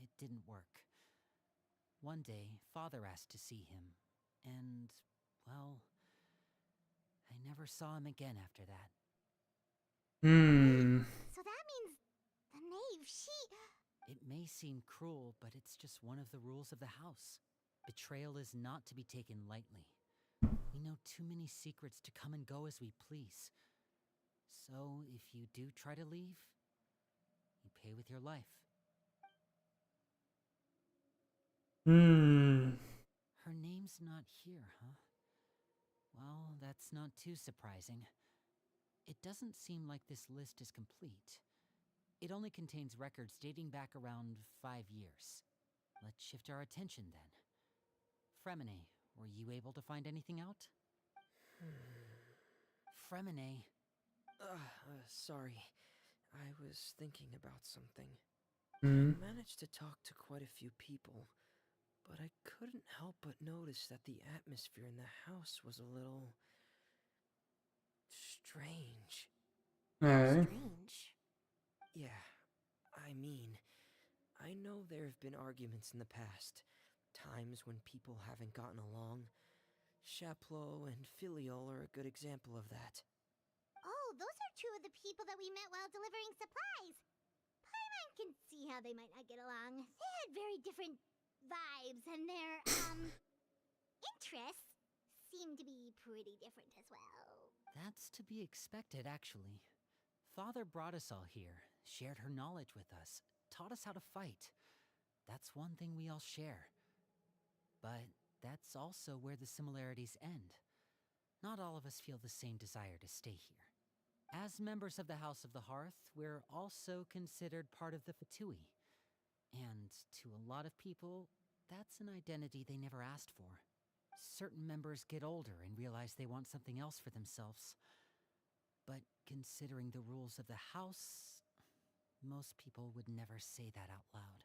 it didn't work. One day, Father asked to see him, and, well, I never saw him again after that. So that means the knave, she... It may seem cruel, but it's just one of the rules of the house. Betrayal is not to be taken lightly. We know too many secrets to come and go as we please. So, if you do try to leave, you pay with your life. Her name's not here, huh? Well, that's not too surprising. It doesn't seem like this list is complete. It only contains records dating back around 5 years. Let's shift our attention then. Fremine, were you able to find anything out? Fremine. Sorry. I was thinking about something. Hmm. I managed to talk to quite a few people, but I couldn't help but notice that the atmosphere in the house was a little strange. Oh. Strange. Yeah, I mean, I know there have been arguments in the past, times when people haven't gotten along. Chaplot and Filial are a good example of that. Oh, those are two of the people that we met while delivering supplies. Paimon can see how they might not get along. They had very different vibes, and their, interests seem to be pretty different as well. That's to be expected, actually. Father brought us all here, shared her knowledge with us, taught us how to fight. That's one thing we all share. But that's also where the similarities end. Not all of us feel the same desire to stay here. As members of the House of the Hearth, we're also considered part of the Fatui. And to a lot of people, that's an identity they never asked for. Certain members get older and realize they want something else for themselves. But considering the rules of the house, most people would never say that out loud.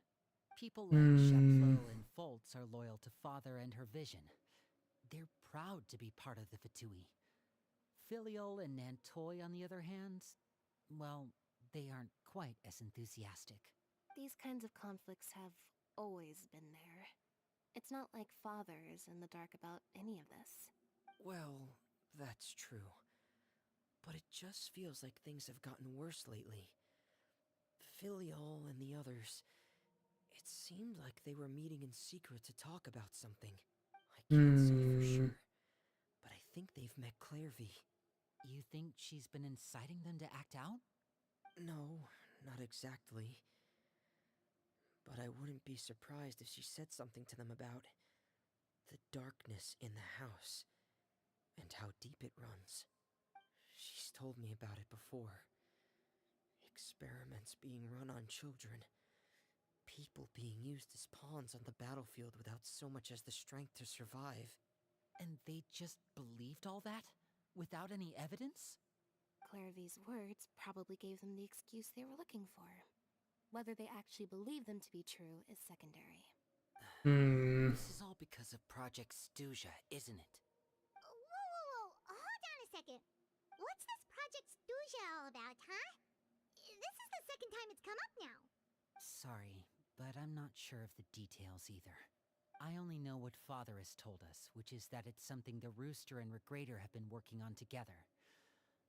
People like Chaplot and Foltz are loyal to Father and her vision. They're proud to be part of the Fatui. Filial and Nantoy, on the other hand, well, they aren't quite as enthusiastic. These kinds of conflicts have always been there. It's not like Father is in the dark about any of this. Well, that's true. But it just feels like things have gotten worse lately. Filial and the others, it seemed like they were meeting in secret to talk about something. I can't say for sure, but I think they've met Clairvy. You think she's been inciting them to act out? No, not exactly. But I wouldn't be surprised if she said something to them about the darkness in the house and how deep it runs. She's told me about it before. Experiments being run on children. People being used as pawns on the battlefield without so much as the strength to survive. And they just believed all that? Without any evidence? Clairvy's words probably gave them the excuse they were looking for. Whether they actually believe them to be true is secondary. This is all because of Project Stuja, isn't it? Whoa. Hold on a second. What's this Project Stuja all about, huh? This is the second time it's come up now. Sorry, but I'm not sure of the details either. I only know what Father has told us, which is that it's something the Rooster and Regrader have been working on together.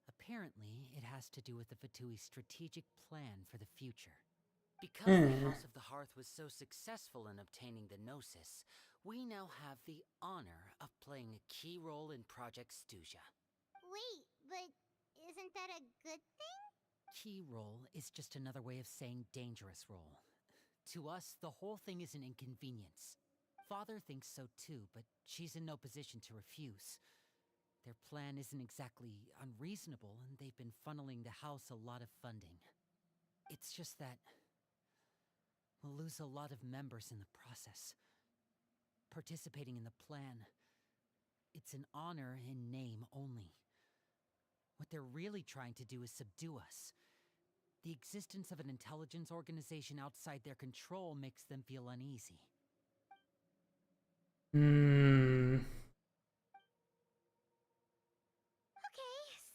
Apparently, it has to do with the Fatui's strategic plan for the future. Because the House of the Hearth was so successful in obtaining the Gnosis, we now have the honor of playing a key role in Project Stuja. Wait, but isn't that a good thing? Key role is just another way of saying dangerous role. To us, the whole thing is an inconvenience. Father thinks so too, but she's in no position to refuse. Their plan isn't exactly unreasonable, and they've been funneling the house a lot of funding. It's just that we'll lose a lot of members in the process. Participating in the plan, it's an honor in name only. What they're really trying to do is subdue us. The existence of an intelligence organization outside their control makes them feel uneasy. Okay,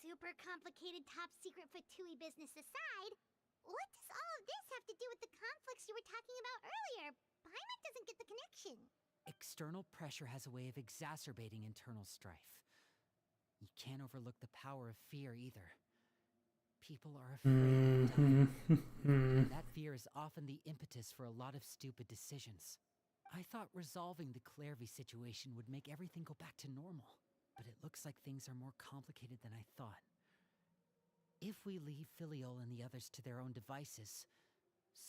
super complicated top secret Fatui business aside, what does all of this have to do with the conflicts you were talking about earlier? Paimon doesn't get the connection. External pressure has a way of exacerbating internal strife. You can't overlook the power of fear either. People are afraid of dying. And that fear is often the impetus for a lot of stupid decisions. I thought resolving the Clairvy situation would make everything go back to normal, but it looks like things are more complicated than I thought. If we leave Filial and the others to their own devices,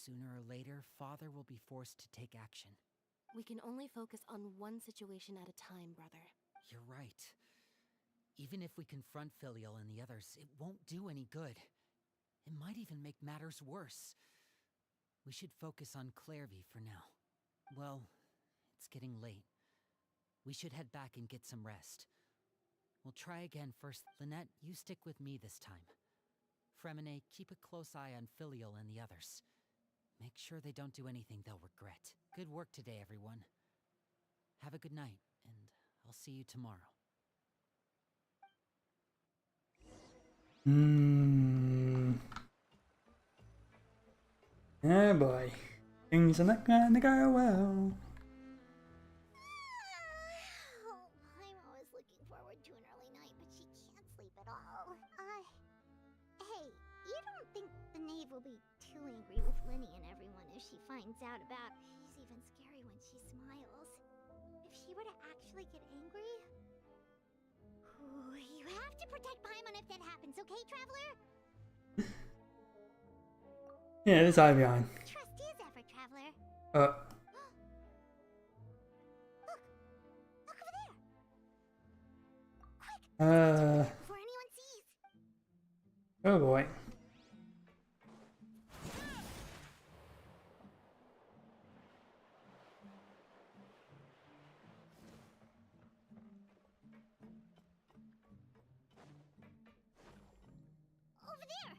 sooner or later, Father will be forced to take action. We can only focus on one situation at a time, brother. You're right. Even if we confront Filial and the others, it won't do any good. It might even make matters worse. We should focus on Clairvy for now. Well, it's getting late. We should head back and get some rest. We'll try again first. Lynette, you stick with me this time. Fremine, keep a close eye on Filial and the others. Make sure they don't do anything they'll regret. Good work today, everyone. Have a good night, and I'll see you tomorrow. Oh boy. Things are not gonna go well. I'm always looking forward to an early night, but she can't sleep at all. Hey, you don't think the knave will be too angry with Linny and everyone if she finds out about... She's even scary when she smiles. If she were to actually get angry... Ooh, you have to protect Paimon if that happens, okay, Traveler? Yeah, there's eye behind. Trust is ever, Traveler. Uh. Look over there! Quick! Uh. Before anyone sees! Oh boy. Over there!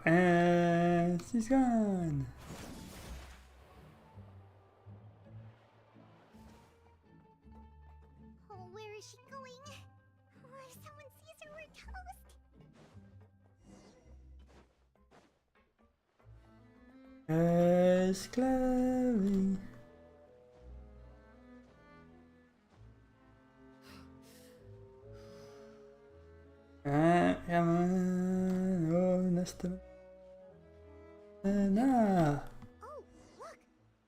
And she's gone. Oh, where is she going? Oh, if someone sees her, we're toast! Clary. Come on. Oh, Nesta. Nah. Oh, look!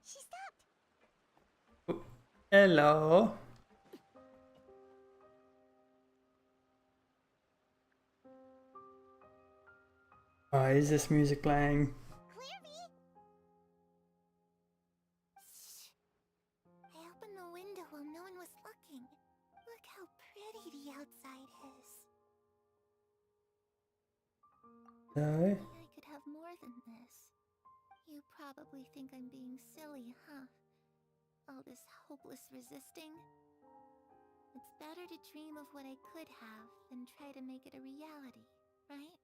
She stopped! Oh, hello. Why is this music playing? Clairvy! Shh! I opened the window while no one was looking. Look how pretty the outside is. Sorry. I could have more than this. You probably think I'm being silly, huh? All this hopeless resisting? It's better to dream of what I could have than try to make it a reality, right?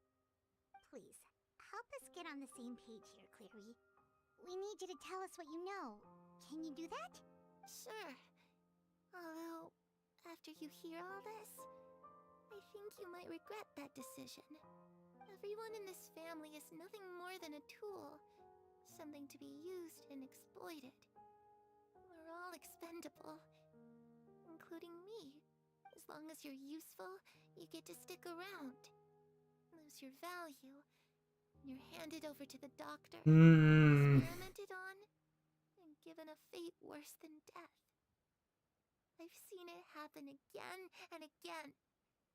Please, help us get on the same page here, Clary. We need you to tell us what you know. Can you do that? Sure. Although, after you hear all this, I think you might regret that decision. Everyone in this family is nothing more than a tool. Something to be used and exploited. We're all expendable. Including me. As long as you're useful, you get to stick around. Lose your value. You're handed over to the doctor. Experimented on. And given a fate worse than death. I've seen it happen again and again.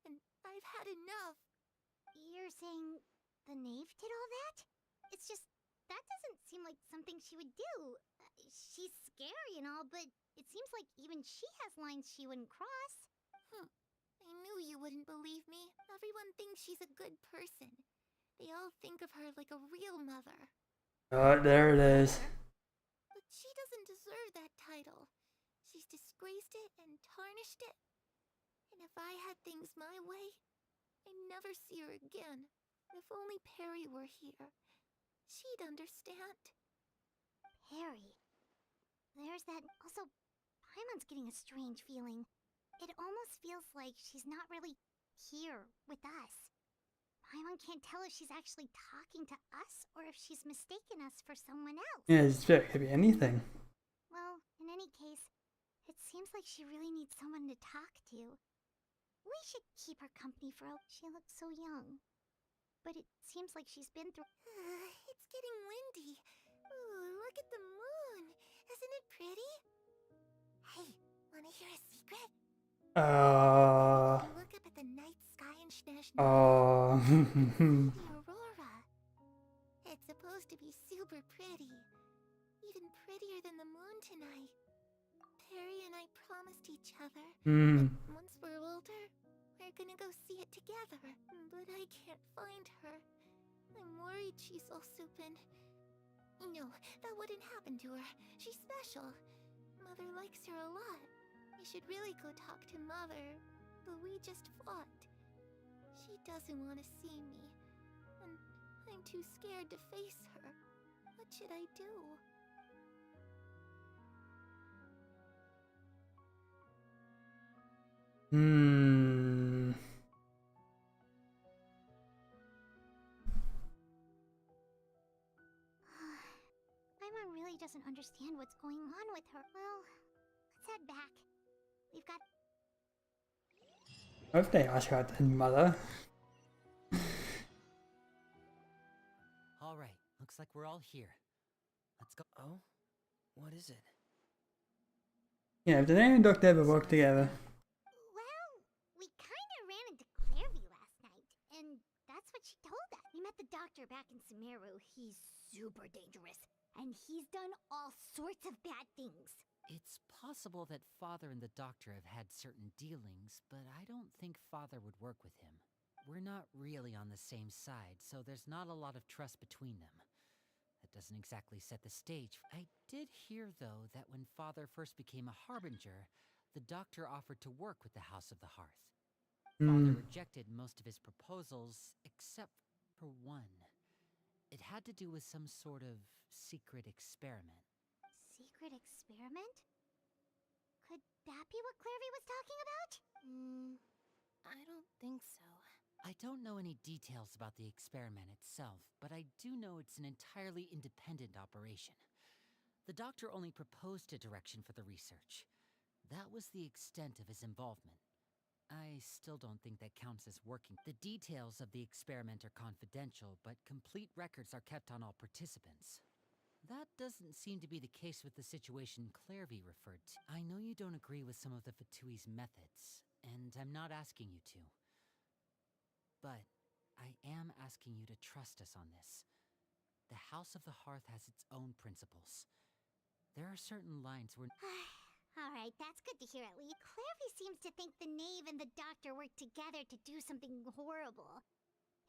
And I've had enough. You're saying the knave did all that? It's just, that doesn't seem like something she would do. She's scary and all, but it seems like even she has lines she wouldn't cross. I knew you wouldn't believe me. Everyone thinks she's a good person. They all think of her like a real mother. Oh, there it is. But she doesn't deserve that title. She's disgraced it and tarnished it. And if I had things my way, I'd never see her again. If only Perry were here. She'd understand. Perry. There's that... Also, Paimon's getting a strange feeling. It almost feels like she's not really here with us. Paimon can't tell if she's actually talking to us or if she's mistaken us for someone else. Yeah, it could be anything. Well, in any case, it seems like she really needs someone to talk to. We should keep her company for a... She looks so young. But it seems like she's been through... It's getting windy. Ooh, look at the moon. Isn't it pretty? Hey, wanna hear a secret? Look up at the night sky in Snezhnaya. The aurora. It's supposed to be super pretty. Even prettier than the moon tonight. Harry and I promised each other Hmm. that once we're older, we're gonna go see it together. But I can't find her. I'm worried she's also been... No, that wouldn't happen to her. She's special. Mother likes her a lot. I should really go talk to Mother, but we just fought. She doesn't want to see me, and I'm too scared to face her. What should I do? Hmm. Paimon really doesn't understand what's going on with her. Well, let's head back. We've got... I hope they ask her to mother. All right, looks like we're all here. Let's go. Oh? What is it? Yeah, if the name and doctor ever work together. Well, we kinda ran into Clairvy last night, and that's what she told us. We met the doctor back in Sumeru. He's super dangerous, and he's done all sorts of bad things. It's possible that Father and the Doctor have had certain dealings, but I don't think Father would work with him. We're not really on the same side, so there's not a lot of trust between them. That doesn't exactly set the stage. I did hear, though, that when Father first became a Harbinger, the Doctor offered to work with the House of the Hearth. Father rejected most of his proposals, except for one. It had to do with some sort of secret experiment. Secret experiment? Could that be what Clairvy was talking about? I don't think so. I don't know any details about the experiment itself, but I do know it's an entirely independent operation. The Doctor only proposed a direction for the research. That was the extent of his involvement. I still don't think that counts as working. The details of the experiment are confidential, but complete records are kept on all participants. That doesn't seem to be the case with the situation Clairvy referred to. I know you don't agree with some of the Fatui's methods, and I'm not asking you to. But I am asking you to trust us on this. The House of the Hearth has its own principles. There are certain lines where... Alright, that's good to hear at least. Clairvy seems to think the Knave and the Doctor worked together to do something horrible.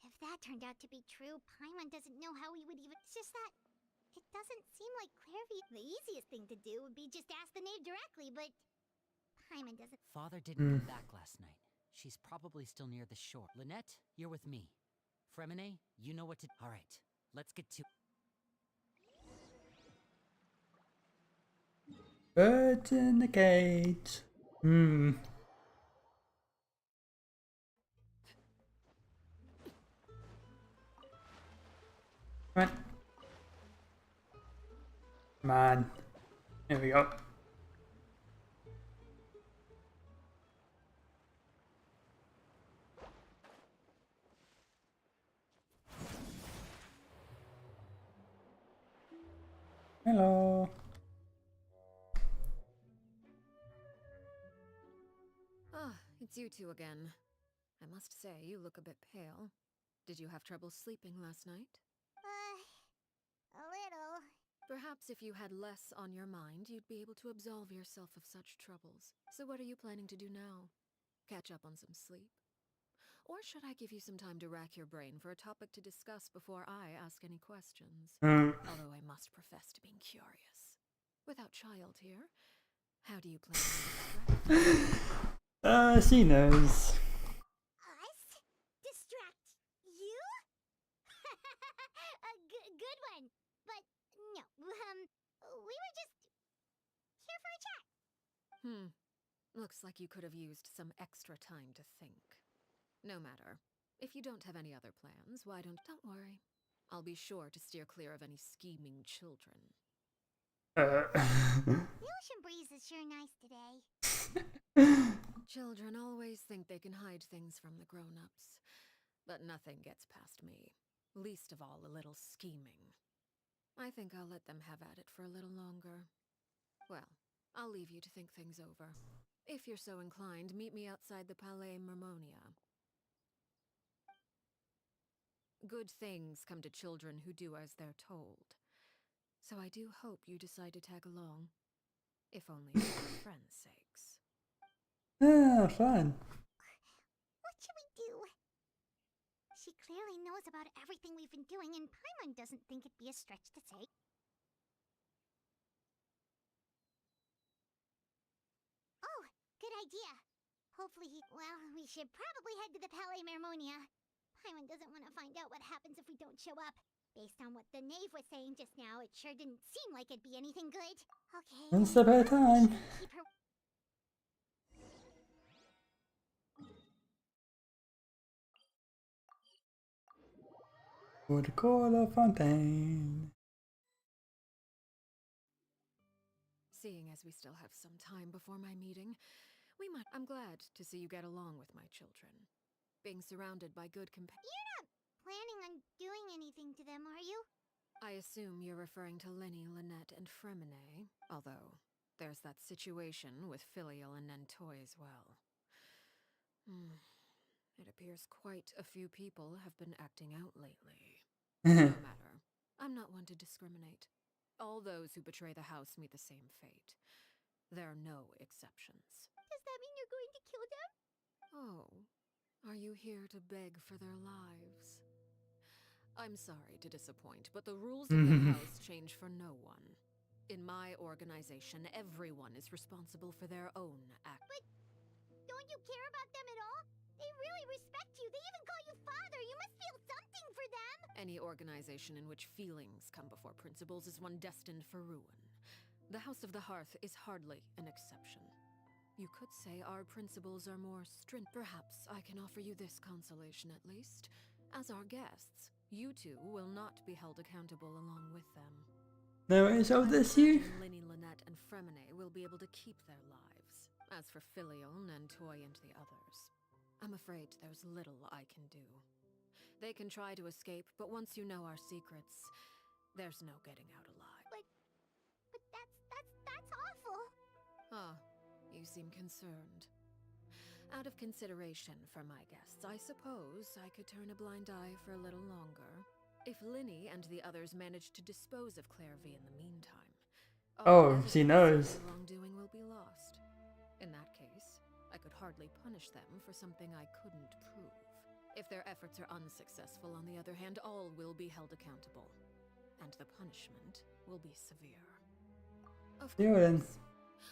If that turned out to be true, Paimon doesn't know how he would even... It's just that... It doesn't seem like Clairvy... The easiest thing to do would be just ask the Knave directly, but... Paimon doesn't... Father didn't come back last night. She's probably still near the shore. Lynette, you're with me. Fremine, you know what to... All right, let's get to... Birds in the cage. Right. Come on. Here we go. Hello. Ah, it's you two again. I must say, you look a bit pale. Did you have trouble sleeping last night? A little. Perhaps if you had less on your mind, you'd be able to absolve yourself of such troubles. So what are you planning to do now? Catch up on some sleep? Or should I give you some time to rack your brain for a topic to discuss before I ask any questions? Although I must profess to being curious. Without child here, how do you plan to distract? She knows. Us? Distract you? A good one. But no, we were just here for a chat. Looks like you could have used some extra time to think. No matter. If you don't have any other plans, why don't... Don't worry. I'll be sure to steer clear of any scheming children. The ocean breeze is sure nice today. Children always think they can hide things from the grown-ups. But nothing gets past me. Least of all a little scheming. I think I'll let them have at it for a little longer. Well, I'll leave you to think things over. If you're so inclined, meet me outside the Palais Mermonia. Good things come to children who do as they're told. So I do hope you decide to tag along. if only for our friends' sakes. Ah, fun. What should we do? She clearly knows about everything we've been doing, and Paimon doesn't think it'd be a stretch to say. Oh, good idea. Hopefully well, we should probably head to the Palais Mermonia. Paimon doesn't want to find out what happens if we don't show up. Based on what the knave was saying just now, it sure didn't seem like it'd be anything good. Okay. One step at a time. Keep her. For the Cola Fontaine. Seeing as we still have some time before my meeting, I'm glad to see you get along with my children. Being surrounded by good You're not planning on doing anything to them, are you? I assume you're referring to Lenny, Lynette, and Fremine, although there's that situation with Filial and Nentoy as well. It appears quite a few people have been acting out lately. No matter. I'm not one to discriminate. All those who betray the house meet the same fate. There are no exceptions. Does that mean you're going to kill them? Oh, are you here to beg for their lives? I'm sorry to disappoint, but the rules of the house change for no one. In my organization, everyone is responsible for their own act. But don't you care about them at all? They really respect you. They even call you father. You must feel something for them. Any organization in which feelings come before principles is one destined for ruin. The House of the Hearth is hardly an exception. You could say our principles are more stringent. Perhaps I can offer you this consolation at least. As our guests, you two will not be held accountable along with them. No worries of this, you. Lenny, Lynette, and Fremine will be able to keep their lives. As for Filial, Nentoy, and the others, I'm afraid there's little I can do. They can try to escape, but once you know our secrets, there's no getting out alive. But that's awful. Ah, you seem concerned. Out of consideration for my guests, I suppose I could turn a blind eye for a little longer. If Linny and the others manage to dispose of Clairvy in the meantime, Oh, she knows. their wrongdoing will be lost. In that case, I could hardly punish them for something I couldn't prove. If their efforts are unsuccessful, on the other hand, all will be held accountable. And the punishment will be severe. Of course.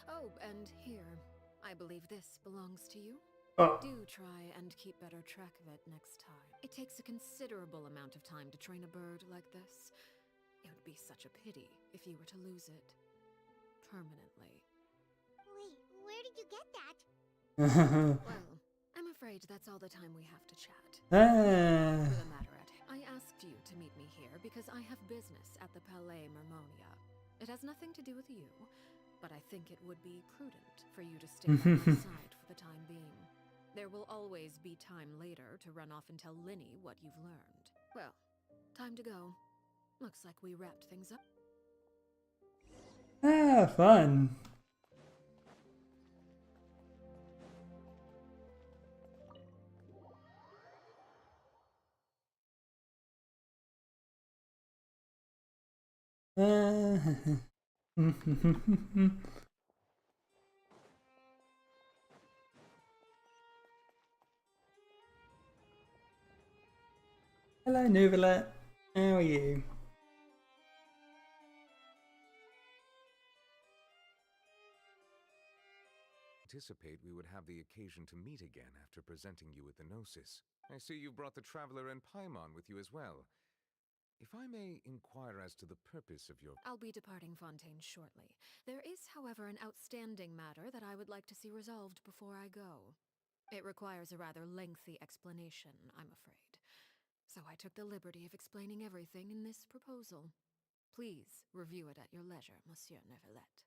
Oh, and here, I believe this belongs to you. Oh. Do try and keep better track of it next time. It takes a considerable amount of time to train a bird like this. It would be such a pity if you were to lose it. Permanently. Wait, where did you get that? Well, I'm afraid that's all the time we have to chat. Ah. For the matter at hand, I asked you to meet me here because I have business at the Palais Mermonia. It has nothing to do with you, but I think it would be prudent for you to stay by my side for the time being. There will always be time later to run off and tell Linny what you've learned. Well, time to go. Looks like we wrapped things up. Ah, fun. Hello, Nuvalet. How are you? Anticipate we would have the occasion to meet again after presenting you with the Gnosis. I see you brought the Traveler and Paimon with you as well. If I may inquire as to the purpose of your... I'll be departing Fontaine shortly. There is, however, an outstanding matter that I would like to see resolved before I go. It requires a rather lengthy explanation, I'm afraid. So I took the liberty of explaining everything in this proposal. Please review it at your leisure, Monsieur Neuvillette.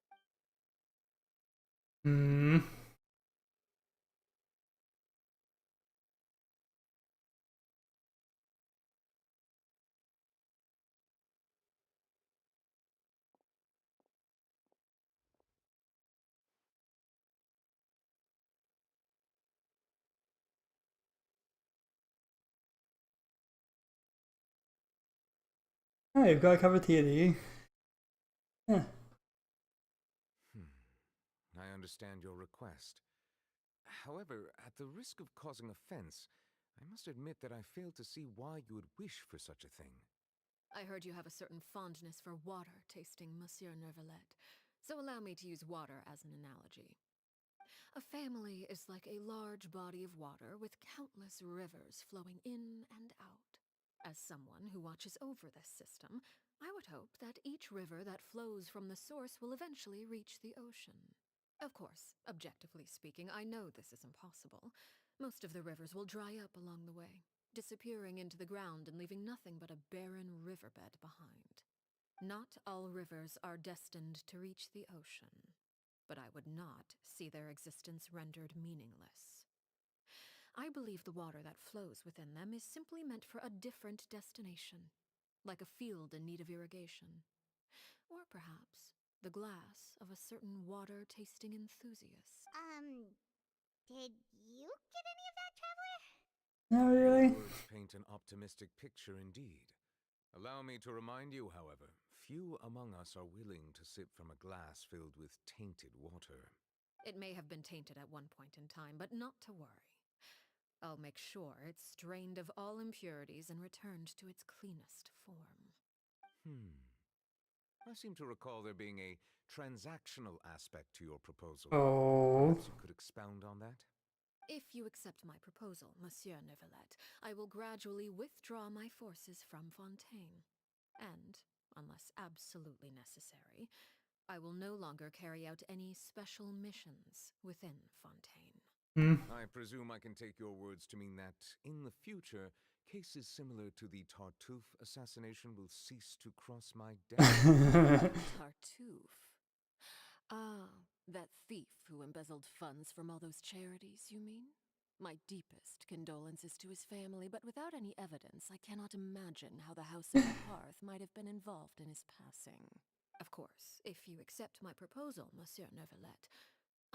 Oh, you've got a cup of tea, do you? Huh. I understand your request. However, at the risk of causing offense, I must admit that I fail to see why you would wish for such a thing. I heard you have a certain fondness for water tasting, Monsieur Nervalet, so allow me to use water as an analogy. A family is like a large body of water with countless rivers flowing in and out. As someone who watches over this system, I would hope that each river that flows from the source will eventually reach the ocean. Of course, objectively speaking, I know this is impossible. Most of the rivers will dry up along the way, disappearing into the ground and leaving nothing but a barren riverbed behind. Not all rivers are destined to reach the ocean, but I would not see their existence rendered meaningless. I believe the water that flows within them is simply meant for a different destination, like a field in need of irrigation. Or perhaps the glass of a certain water-tasting enthusiast. Did you get any of that, Traveler? Not Your really. words paint an optimistic picture indeed. Allow me to remind you, however, few among us are willing to sip from a glass filled with tainted water. It may have been tainted at one point in time, but not to worry. I'll make sure it's strained of all impurities and returned to its cleanest form. I seem to recall there being a transactional aspect to your proposal. Oh. Perhaps you could expound on that? If you accept my proposal, Monsieur Nervalet, I will gradually withdraw my forces from Fontaine. And, unless absolutely necessary, I will no longer carry out any special missions within Fontaine. I presume I can take your words to mean that, in the future, cases similar to the Tartuffe assassination will cease to cross my desk. Tartuffe? Ah, that thief who embezzled funds from all those charities, you mean? My deepest condolences to his family, but without any evidence, I cannot imagine how the House of the Hearth might have been involved in his passing. Of course, if you accept my proposal, Monsieur Nervalet,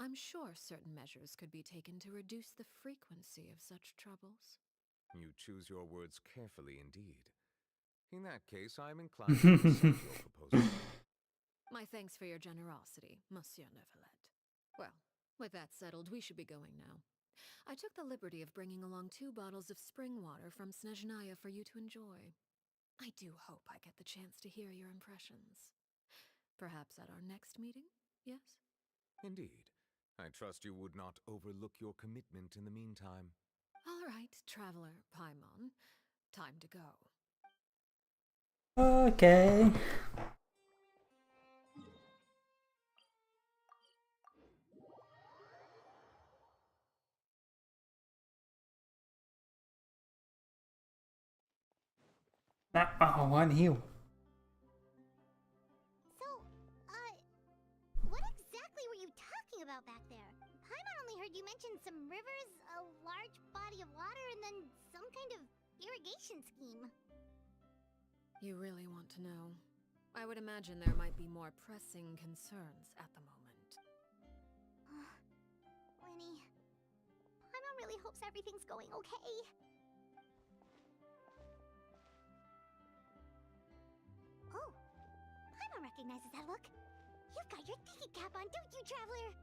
I'm sure certain measures could be taken to reduce the frequency of such troubles. You choose your words carefully indeed. In that case, I am inclined to accept your proposal. My thanks for your generosity, Monsieur Nervalet. Well, with that settled, we should be going now. I took the liberty of bringing along 2 bottles of spring water from Snezhnaya for you to enjoy. I do hope I get the chance to hear your impressions. Perhaps at our next meeting, yes? Indeed. I trust you would not overlook your commitment in the meantime. All right, Traveler Paimon. Time to go. Okay. One heal. So, what exactly were you talking about back there? Paimon only heard you mention some rivers, a large body of water, and then some kind of irrigation scheme. You really want to know? I would imagine there might be more pressing concerns at the moment. Winnie, Paimon really hopes everything's going okay. Oh, Paimon recognizes that look. You've got your thinking cap on, don't you, Traveler?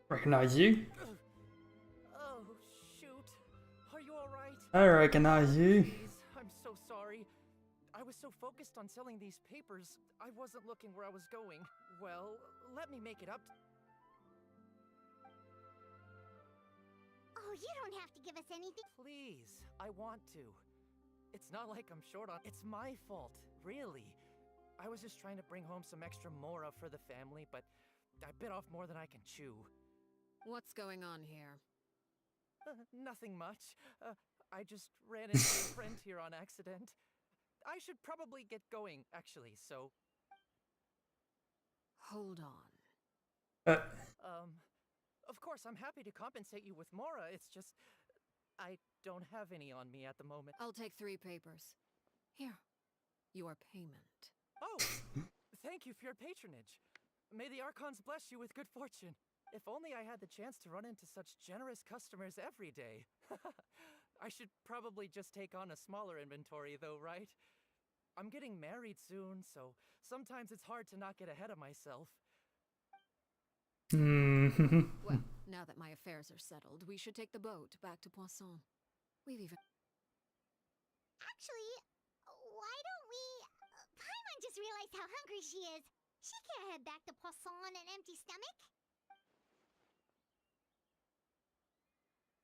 Recognize you? Oh, shoot. Are you alright? I recognize you. Please, I'm so sorry. I was so focused on selling these papers, I wasn't looking where I was going. Well, let me make it up. Oh, you don't have to give us anything. Please, I want to. It's not like I'm short on. It's my fault, really. I was just trying to bring home some extra mora for the family, but I bit off more than I can chew. What's going on here? Nothing much. I just ran into a friend here on accident. I should probably get going, actually, so... Hold on. Of course, I'm happy to compensate you with mora, it's just... I don't have any on me at the moment. I'll take 3 papers. Here, your payment. Oh, thank you for your patronage. May the Archons bless you with good fortune. If only I had the chance to run into such generous customers every day. I should probably just take on a smaller inventory though, right? I'm getting married soon, so sometimes it's hard to not get ahead of myself. Well, now that my affairs are settled, we should take the boat back to Poisson. We've even... Actually, why don't we... Paimon just realized how hungry she is. She can't head back to Poisson on an empty stomach.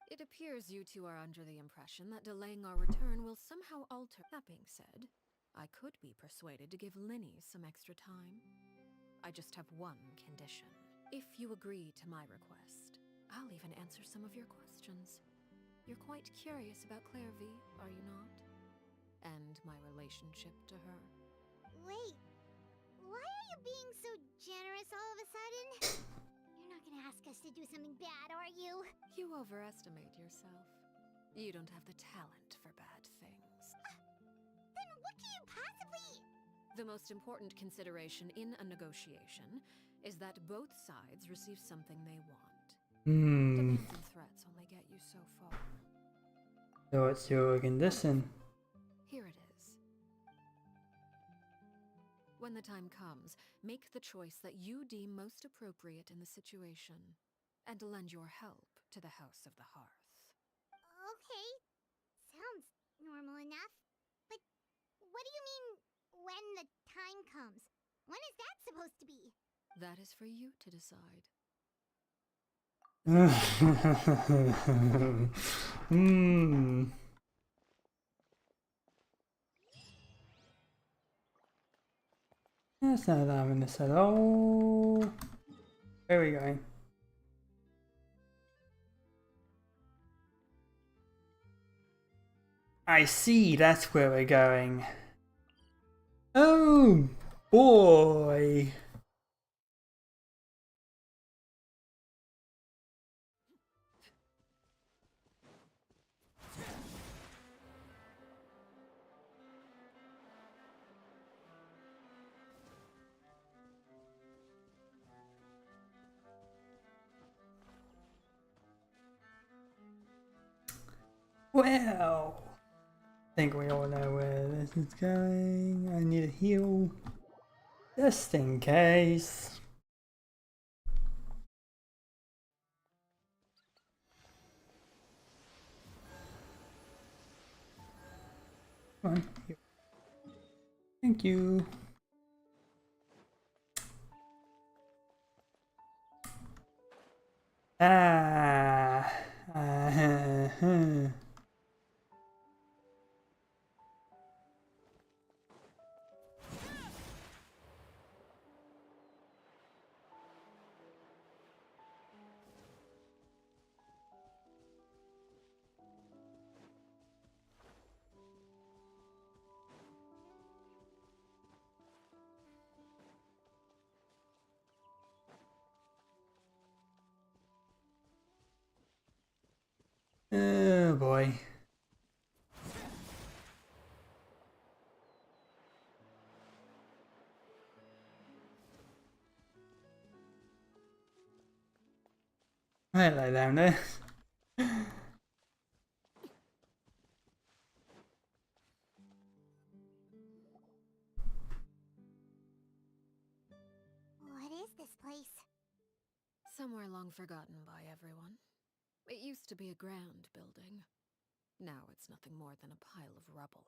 It appears you two are under the impression that delaying our return will somehow alter... That being said, I could be persuaded to give Linny some extra time. I just have one condition. If you agree to my request, I'll even answer some of your questions. You're quite curious about Clairvy, are you not? And my relationship to her. Wait, why are you being so generous all of a sudden? You're not gonna ask us to do something bad, are you? You overestimate yourself. You don't have the talent for bad things. Then what can you possibly... The most important consideration in a negotiation is that both sides receive something they want. Demands and threats only get you so far. So what's your condition? Here it is. When the time comes, make the choice that you deem most appropriate in the situation, and lend your help to the House of the Hearth. Okay, sounds normal enough. But what do you mean, when the time comes? When is that supposed to be? That is for you to decide. That's not having this at all. Where are we going? I see, that's where we're going. Oh boy. Well, I think we all know where this is going. I need a heal just in case. Come on, here. Thank you. Uh-huh. Oh boy. Hello down there. What is this place? Somewhere long forgotten by everyone. It used to be a grand building. Now it's nothing more than a pile of rubble.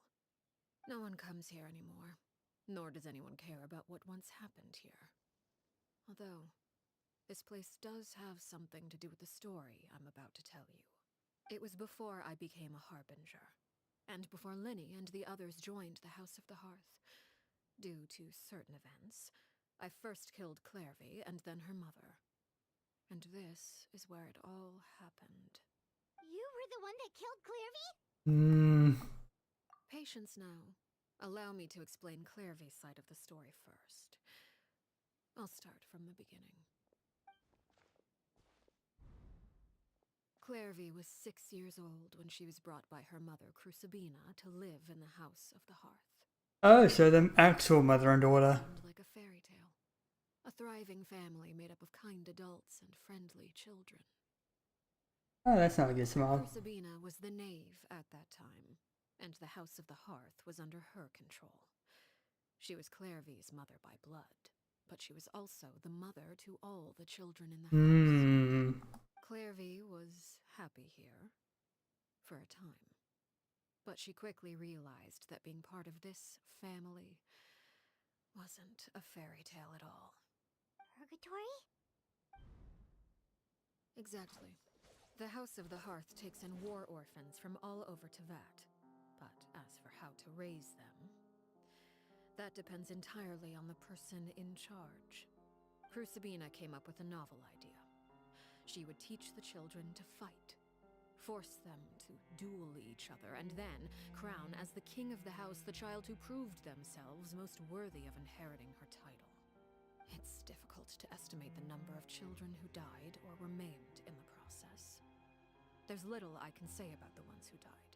No one comes here anymore, nor does anyone care about what once happened here. Although, this place does have something to do with the story I'm about to tell you. It was before I became a harbinger, and before Linny and the others joined the House of the Hearth. Due to certain events, I first killed Clairvy and then her mother. And this is where it all happened. You were the one that killed Clairvy? Patience now. Allow me to explain Clairvy's side of the story first. I'll start from the beginning. Clairvy was 6 years old when she was brought by her mother, Crucibina, to live in the House of the Hearth. Oh, so the actual mother and daughter. Seemed like a fairy tale. A thriving family made up of kind adults and friendly children. Oh, that's not a good smile. Crucibina was the knave at that time, and the House of the Hearth was under her control. She was Clairvy's mother by blood, but she was also the mother to all the children in the house. Clairvy was happy here, for a time. But she quickly realized that being part of this family wasn't a fairy tale at all. Purgatory? Exactly. The House of the Hearth takes in war orphans from all over Tevat. But as for how to raise them, that depends entirely on the person in charge. Crucibina came up with a novel idea. She would teach the children to fight, force them to duel each other, and then crown as the king of the house the child who proved themselves most worthy of inheriting her title. It's difficult to estimate the number of children who died or were maimed in the process. There's little I can say about the ones who died.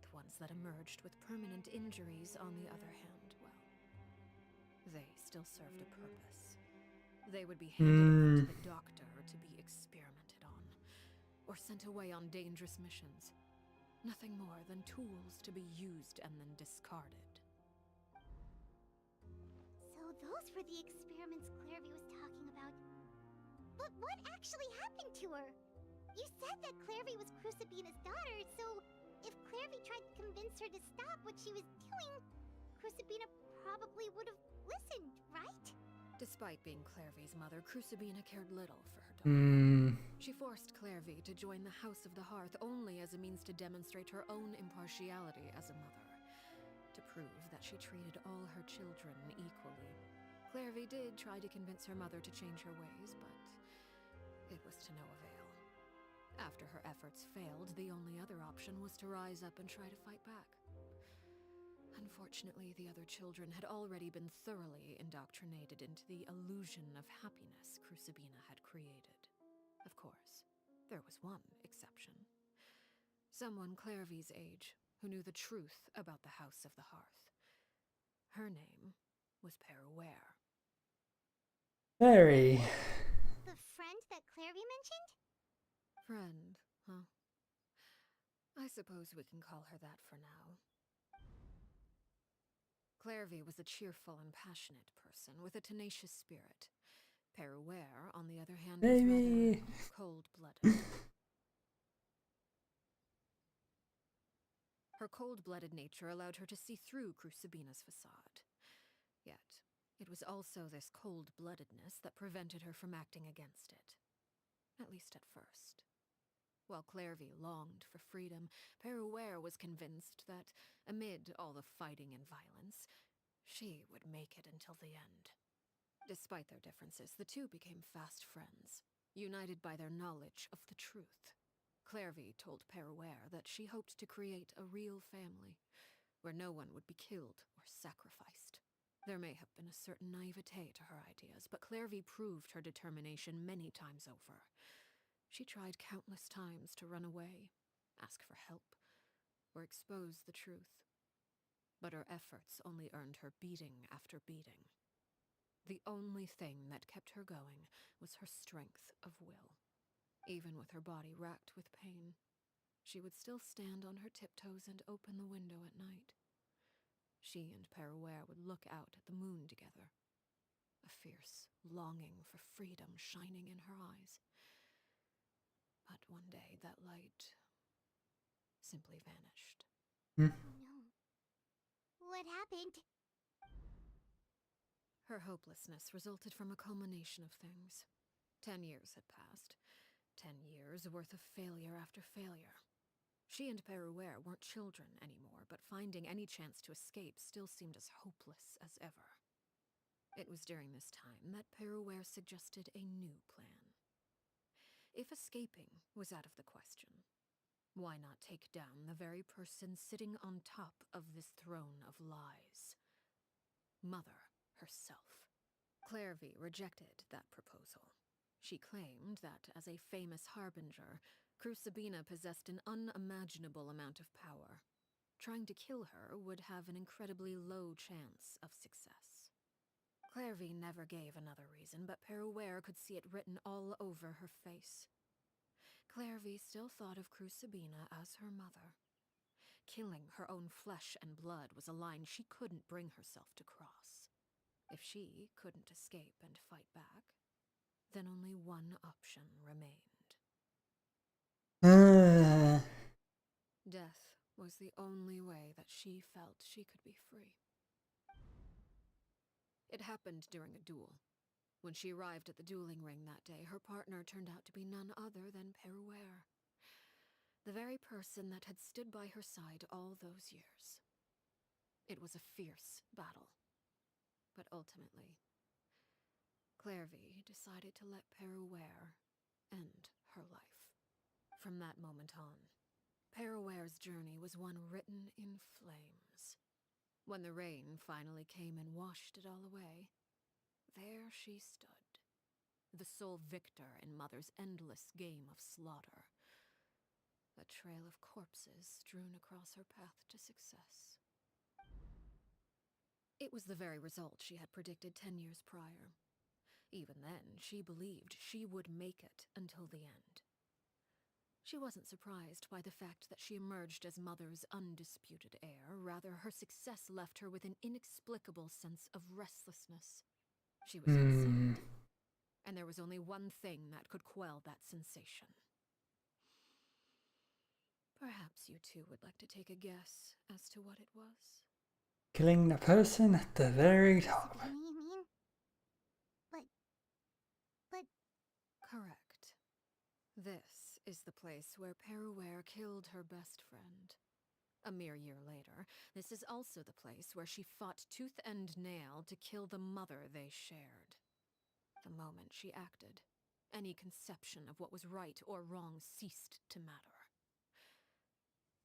The ones that emerged with permanent injuries, on the other hand, well, they still served a purpose. They would be handed over to the doctor to be experimented on, or sent away on dangerous missions. Nothing more than tools to be used and then discarded. So those were the experiments Clairvy was talking about. But what actually happened to her? You said that Clairvy was Crucibina's daughter, so if Clairvy tried to convince her to stop what she was doing, Crucibina probably would have listened, right? Despite being Clairvy's mother, Crucibina cared little for her daughter. She forced Clairvy to join the House of the Hearth only as a means to demonstrate her own impartiality as a mother, to prove that she treated all her children equally. Clairvy did try to convince her mother to change her ways, but it was to no avail. After her efforts failed, the only other option was to rise up and try to fight back. Unfortunately, the other children had already been thoroughly indoctrinated into the illusion of happiness Crucibina had created. Of course, there was one exception. Someone Clairvy's age who knew the truth about the House of the Hearth. Her name was Peruere. Very. The friend that Clairvy mentioned? Friend, huh? I suppose we can call her that for now. Clairvy was a cheerful and passionate person with a tenacious spirit. Peruere, on the other hand, was rather cold-blooded. Her cold-blooded nature allowed her to see through Crucibina's facade. Yet, it was also this cold-bloodedness that prevented her from acting against it. At least at first. While Clairvy longed for freedom, Peruere was convinced that, amid all the fighting and violence, she would make it until the end. Despite their differences, the two became fast friends, united by their knowledge of the truth. Clairvy told Peruere that she hoped to create a real family, where no one would be killed or sacrificed. There may have been a certain naivete to her ideas, but Clairvy proved her determination many times over. She tried countless times to run away, ask for help, or expose the truth. But her efforts only earned her beating after beating. The only thing that kept her going was her strength of will. Even with her body racked with pain, she would still stand on her tiptoes and open the window at night. She and Peruere would look out at the moon together, a fierce longing for freedom shining in her eyes. But one day that light simply vanished. Oh no. What happened? Her hopelessness resulted from a culmination of things. 10 years had passed. 10 years worth of failure after failure. She and Peruere weren't children anymore, but finding any chance to escape still seemed as hopeless as ever. It was during this time that Peruere suggested a new plan. If escaping was out of the question, why not take down the very person sitting on top of this throne of lies? Mother herself. Clairvy rejected that proposal. She claimed that, as a famous harbinger, Crucibina possessed an unimaginable amount of power. Trying to kill her would have an incredibly low chance of success. Clairvy never gave another reason, but Perouere could see it written all over her face. Clairvy still thought of Crucibina as her mother. Killing her own flesh and blood was a line she couldn't bring herself to cross. If she couldn't escape and fight back, then only one option remained. Death was the only way that she felt she could be free. It happened during a duel. When she arrived at the dueling ring that day, her partner turned out to be none other than Perouere, the very person that had stood by her side all those years. It was a fierce battle, but ultimately, Clairvy decided to let Perouere end her life. From that moment on, Perouere's journey was one written in flames. When the rain finally came and washed it all away, there she stood, the sole victor in Mother's endless game of slaughter. A trail of corpses strewn across her path to success. It was the very result she had predicted 10 years prior. Even then, she believed she would make it until the end. She wasn't surprised by the fact that she emerged as Mother's undisputed heir. Rather, her success left her with an inexplicable sense of restlessness. She was insane, and there was only one thing that could quell that sensation. Perhaps you two would like to take a guess as to what it was? Killing the person at the very top. You mean? But... Correct. This is the place where Perouere killed her best friend. A mere year later, this is also the place where she fought tooth and nail to kill the mother they shared. The moment she acted, any conception of what was right or wrong ceased to matter.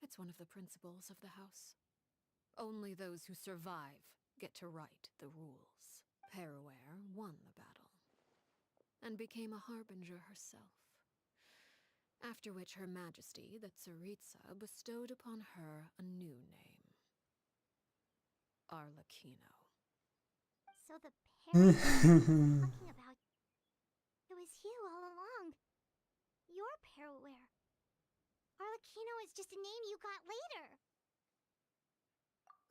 It's one of the principles of the house. Only those who survive get to write the rules. Perouere won the battle, and became a harbinger herself. After which Her Majesty, the Tsaritsa, bestowed upon her a new name. Arlecchino. So the parent talking about... It was you all along. You're Perouere. Arlecchino is just a name you got later.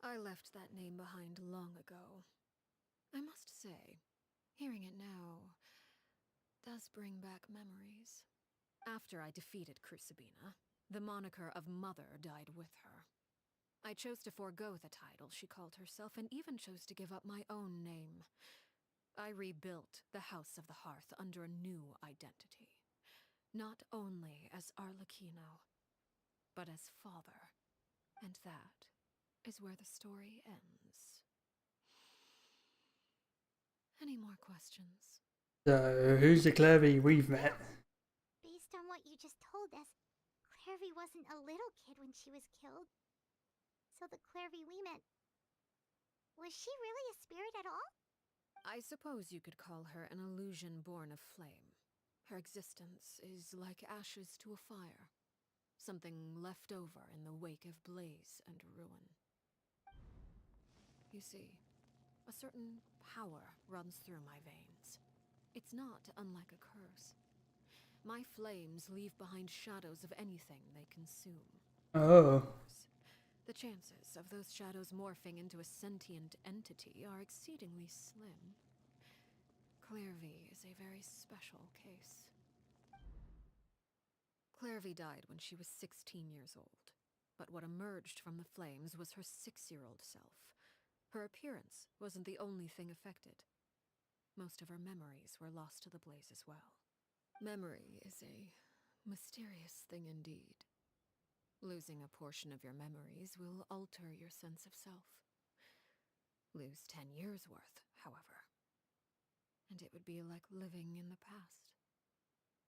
I left that name behind long ago. I must say, hearing it now does bring back memories. After I defeated Crucibina, the moniker of Mother died with her. I chose to forego the title she called herself, and even chose to give up my own name. I rebuilt the House of the Hearth under a new identity. Not only as Arlecchino, but as father. And that is where the story ends. Any more questions? So, who's the Clairvy we've met? Based on what you just told us, Clairvy wasn't a little kid when she was killed. So the Clairvy we met... Was she really a spirit at all? I suppose you could call her an illusion born of flame. Her existence is like ashes to a fire. Something left over in the wake of blaze and ruin. You see, a certain power runs through my veins. It's not unlike a curse. My flames leave behind shadows of anything they consume. Oh. The chances of those shadows morphing into a sentient entity are exceedingly slim. Clairvy is a very special case. Clairvy died when she was 16 years old, but what emerged from the flames was her 6-year-old self. Her appearance wasn't the only thing affected. Most of her memories were lost to the blaze as well. Memory is a mysterious thing indeed. Losing a portion of your memories will alter your sense of self. Lose 10 years' worth, however, and it would be like living in the past.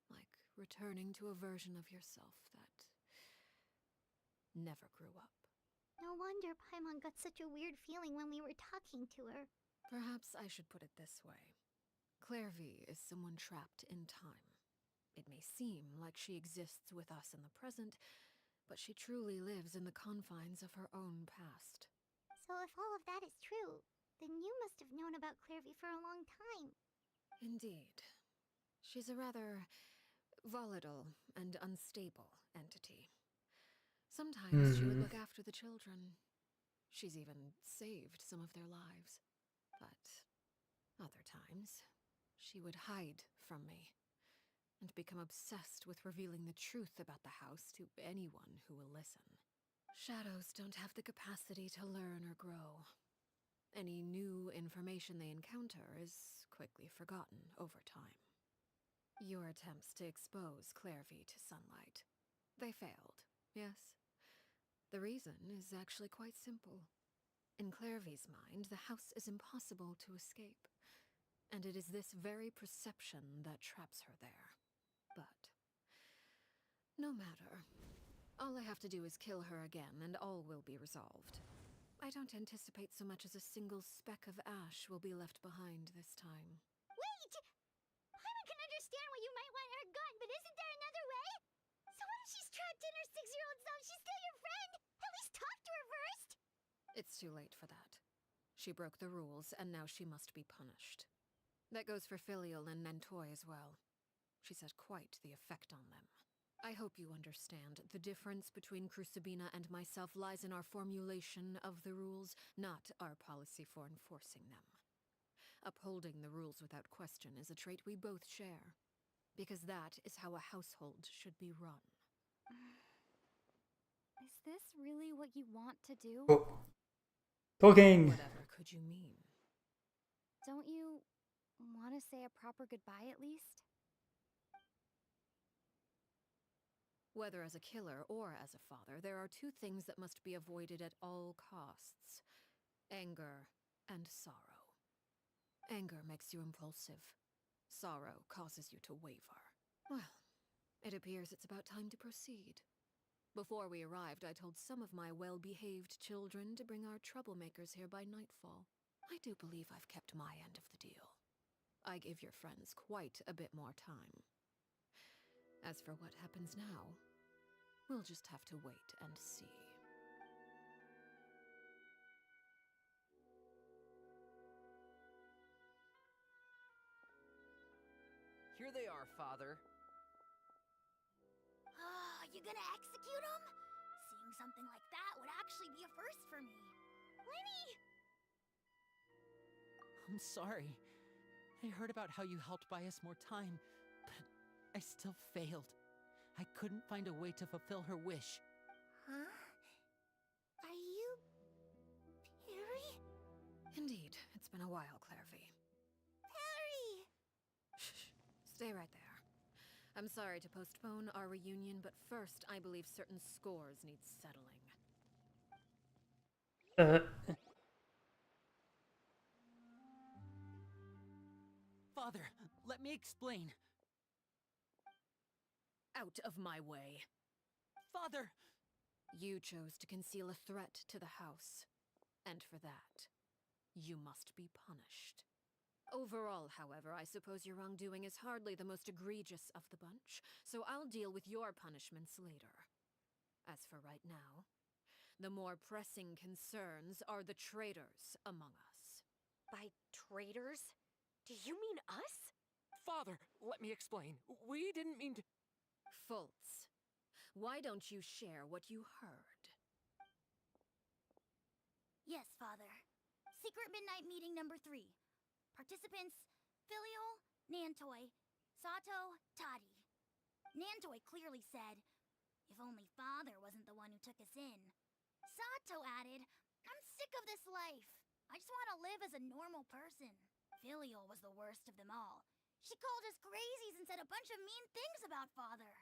Like returning to a version of yourself that never grew up. No wonder Paimon got such a weird feeling when we were talking to her. Perhaps I should put it this way. Clairvy is someone trapped in time. It may seem like she exists with us in the present, but she truly lives in the confines of her own past. So if all of that is true, then you must have known about Clairvy for a long time. Indeed. She's a rather volatile and unstable entity. Sometimes she would look after the children. She's even saved some of their lives. But other times, she would hide from me and become obsessed with revealing the truth about the house to anyone who will listen. Shadows don't have the capacity to learn or grow. Any new information they encounter is quickly forgotten over time. Your attempts to expose Clairvy to sunlight. They failed, yes? The reason is actually quite simple. In Clairvy's mind, the house is impossible to escape, and it is this very perception that traps her there. But no matter. All I have to do is kill her again, and all will be resolved. I don't anticipate so much as a single speck of ash will be left behind this time. Wait! Paimon can understand why you might want her gone, but isn't there another way? So what if she's trapped in her 6-year-old self? She's still your friend! At least talk to her first! It's too late for that. She broke the rules, and now she must be punished. That goes for Filial and Nantoy as well. She's had quite the effect on them. I hope you understand. The difference between Crucibina and myself lies in our formulation of the rules, not our policy for enforcing them. Upholding the rules without question is a trait we both share, because that is how a household should be run. Is this really what you want to do? Oh. Talking! Whatever could you mean? Don't you want to say a proper goodbye at least? Whether as a killer or as a father, there are two things that must be avoided at all costs: anger and sorrow. Anger makes you impulsive. Sorrow causes you to waver. Well, it appears it's about time to proceed. Before we arrived, I told some of my well-behaved children to bring our troublemakers here by nightfall. I do believe I've kept my end of the deal. I gave your friends quite a bit more time. As for what happens now, we'll just have to wait and see. Here they are, Father. You gonna execute him? Seeing something like that would actually be a first for me. Lenny! I'm sorry. I heard about how you helped buy us more time, but I still failed. I couldn't find a way to fulfill her wish. Huh? Are you... Perry? Indeed, it's been a while, Clairvy. Perry! Shh, stay right there. I'm sorry to postpone our reunion, but first I believe certain scores need settling. Father, let me explain. Out of my way. Father! You chose to conceal a threat to the house, and for that, you must be punished. Overall, however, I suppose your wrongdoing is hardly the most egregious of the bunch, so I'll deal with your punishments later. As for right now, the more pressing concerns are the traitors among us. By traitors? Do you mean us? Father, let me explain. We didn't mean to. Fultz, why don't you share what you heard? Yes, Father. Secret Midnight Meeting number 3. Participants: Filial, Nantoy, Sato, Toddy. Nantoy clearly said, "If only Father wasn't the one who took us in." Sato added, "I'm sick of this life. I just want to live as a normal person." Filial was the worst of them all. She called us crazies and said a bunch of mean things about Father.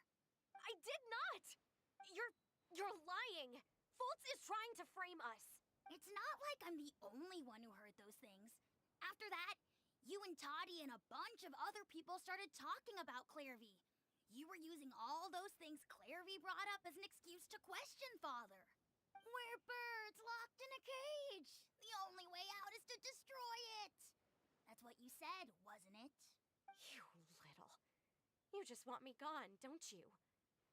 I did not! You're lying! Fultz is trying to frame us! It's not like I'm the only one who heard those things. After that, you and Toddy and a bunch of other people started talking about Clairvy. You were using all those things Clairvy brought up as an excuse to question Father. We're birds locked in a cage. The only way out is to destroy it. That's what you said, wasn't it? You little. You just want me gone, don't you?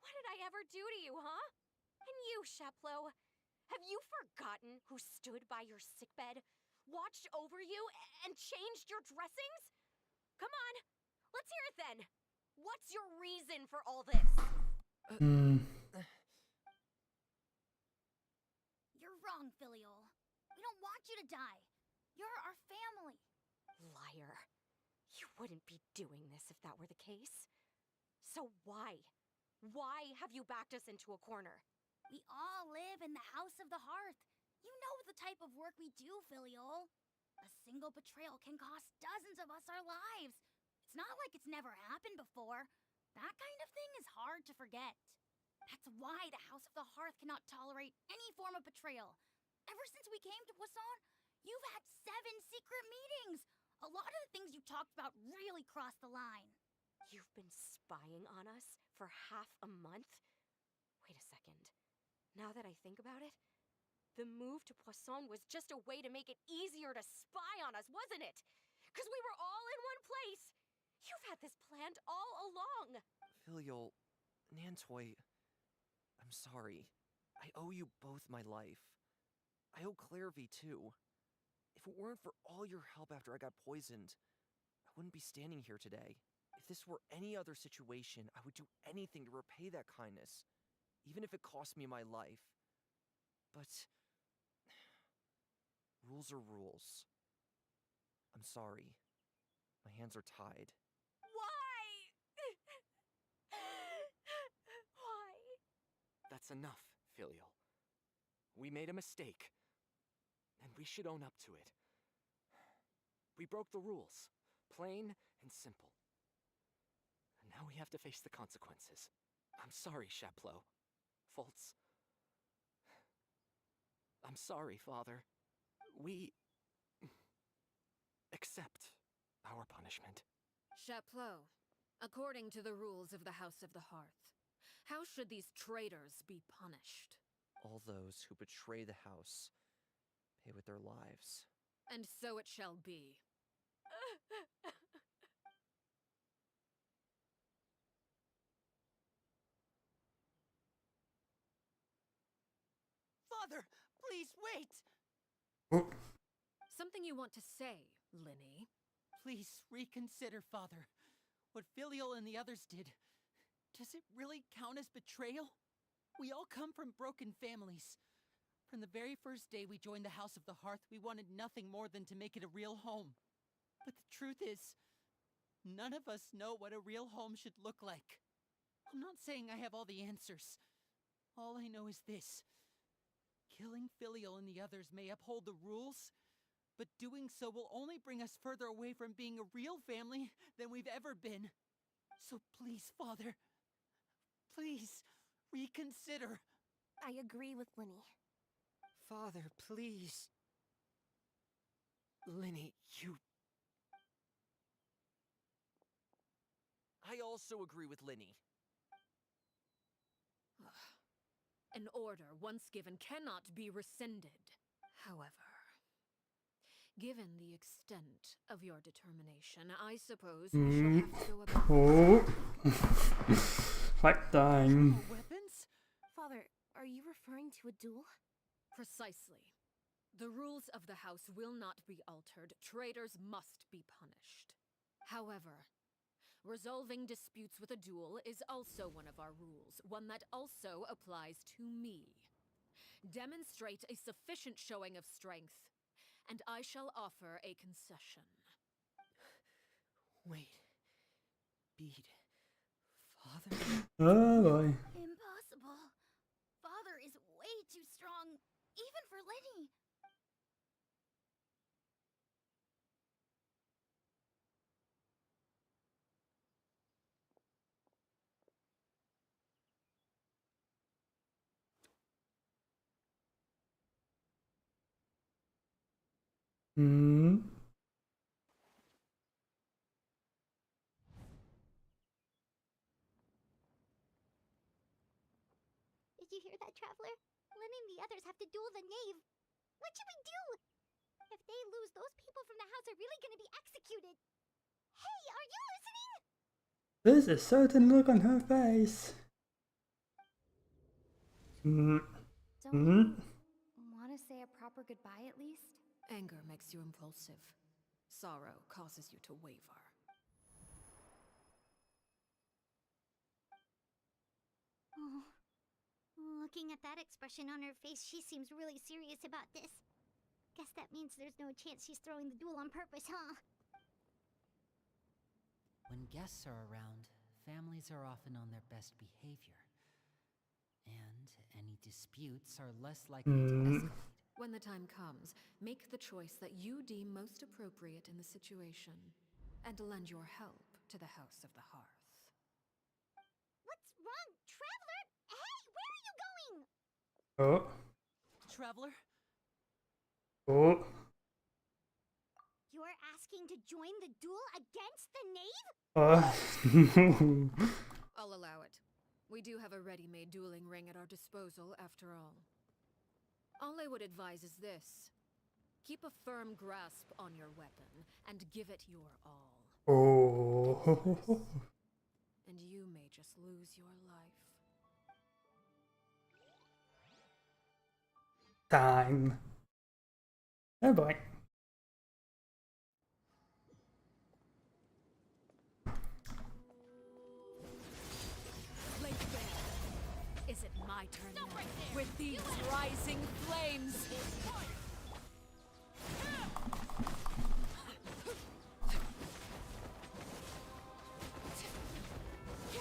What did I ever do to you, huh? And you, Chaplo, have you forgotten who stood by your sickbed, watched over you, and changed your dressings? Come on, let's hear it then. What's your reason for all this? You're wrong, Filiol. We don't want you to die. You're our family. Liar. You wouldn't be doing this if that were the case. So why? Why have you backed us into a corner? We all live in the House of the Hearth. You know the type of work we do, Filiol. A single betrayal can cost dozens of us our lives. It's not like it's never happened before. That kind of thing is hard to forget. That's why the House of the Hearth cannot tolerate any form of betrayal. Ever since we came to Poisson, you've had 7 secret meetings. A lot of the things you talked about really crossed the line. You've been spying on us for half a month? Wait a second. Now that I think about it, the move to Poisson was just a way to make it easier to spy on us, wasn't it? Because we were all in one place. You've had this planned all along. Filial, Nantoy, I'm sorry. I owe you both my life. I owe Clairvy too. If it weren't for all your help after I got poisoned, I wouldn't be standing here today. If this were any other situation, I would do anything to repay that kindness, even if it cost me my life. But rules are rules. I'm sorry. My hands are tied. Why? Why? That's enough, Filial. We made a mistake, and we should own up to it. We broke the rules, plain and simple. And now we have to face the consequences. I'm sorry, Chaplo. Fultz. I'm sorry, Father. We accept our punishment. Chaplo, according to the rules of the House of the Hearth, how should these traitors be punished? All those who betray the house pay with their lives. And so it shall be. Father, please wait! Oh, Something you want to say, Linny? Please reconsider, Father. What Filial and the others did, does it really count as betrayal? We all come from broken families. From the very first day we joined the House of the Hearth, we wanted nothing more than to make it a real home. But the truth is, none of us know what a real home should look like. I'm not saying I have all the answers. All I know is this. Killing Filial and the others may uphold the rules, but doing so will only bring us further away from being a real family than we've ever been. So please, Father, please, reconsider. I agree with Linny. Father, please. Linny, you... I also agree with Linny. An order once given cannot be rescinded. However, given the extent of your determination, I suppose we shall have to go about... oh. Fight time. More weapons? Father, are you referring to a duel? Precisely. The rules of the house will not be altered. Traitors must be punished. However, resolving disputes with a duel is also one of our rules, one that also applies to me. Demonstrate a sufficient showing of strength, and I shall offer a concession. Wait. Bede. Father? Oh boy. Impossible. Father is way too strong, even for Linny. Hmm. Did you hear that, Traveler? Lynn and the others have to duel the knave. What should we do? If they lose, those people from the house are really gonna be executed. Hey, are you listening? There's a certain look on her face. Don't Mm. you want to say a proper goodbye at least? Anger makes you impulsive. Sorrow causes you to waver. Oh, looking at that expression on her face, she seems really serious about this. Guess that means there's no chance she's throwing the duel on purpose, huh? When guests are around, families are often on their best behavior. And any disputes are less likely to escalate. When the time comes, make the choice that you deem most appropriate in the situation, and lend your help to the House of the Hearth. What's wrong, Traveler? Hey, where are you going? Oh. Traveler? Oh. You're asking to join the duel against the knave? I'll allow it. We do have a ready-made dueling ring at our disposal, after all. All I would advise is this. Keep a firm grasp on your weapon, and give it your all. Oh. And you may just lose your life. Time. Oh boy. Is it my turn now? With these rising flames!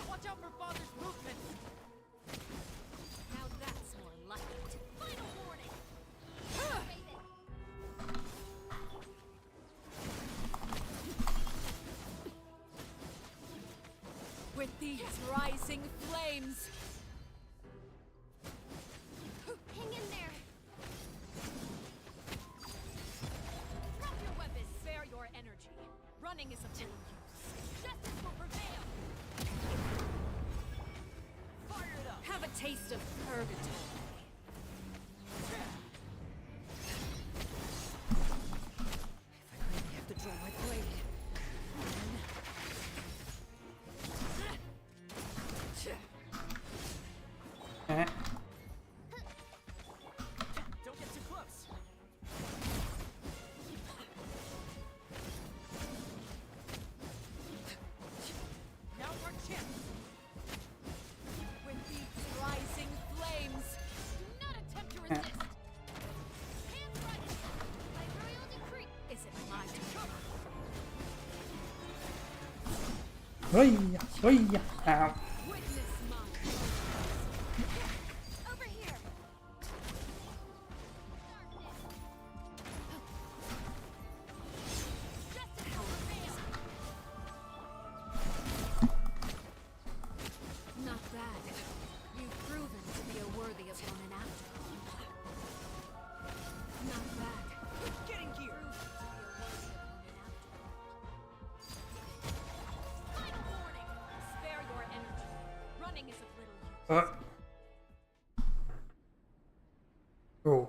Watch out for Father's movements! Now that's more like it. Final warning! With these rising flames! Hang in there! Drop your weapons! Spare your energy. Running is of little use. Justice will prevail! Fire it up! Have a taste of purgatory. If I really have to draw my blade. Eh. Don't get too close! Now's our chance! With these rising flames! Do not attempt to resist! Hands ready! By royal decree! Is it my turn? Ow. Witness mine! Over here! Justice will prevail! Not bad. You've proven to be a worthy opponent after all. Not bad. Get in gear! Final warning! Spare your energy. Running is of little use. Oh.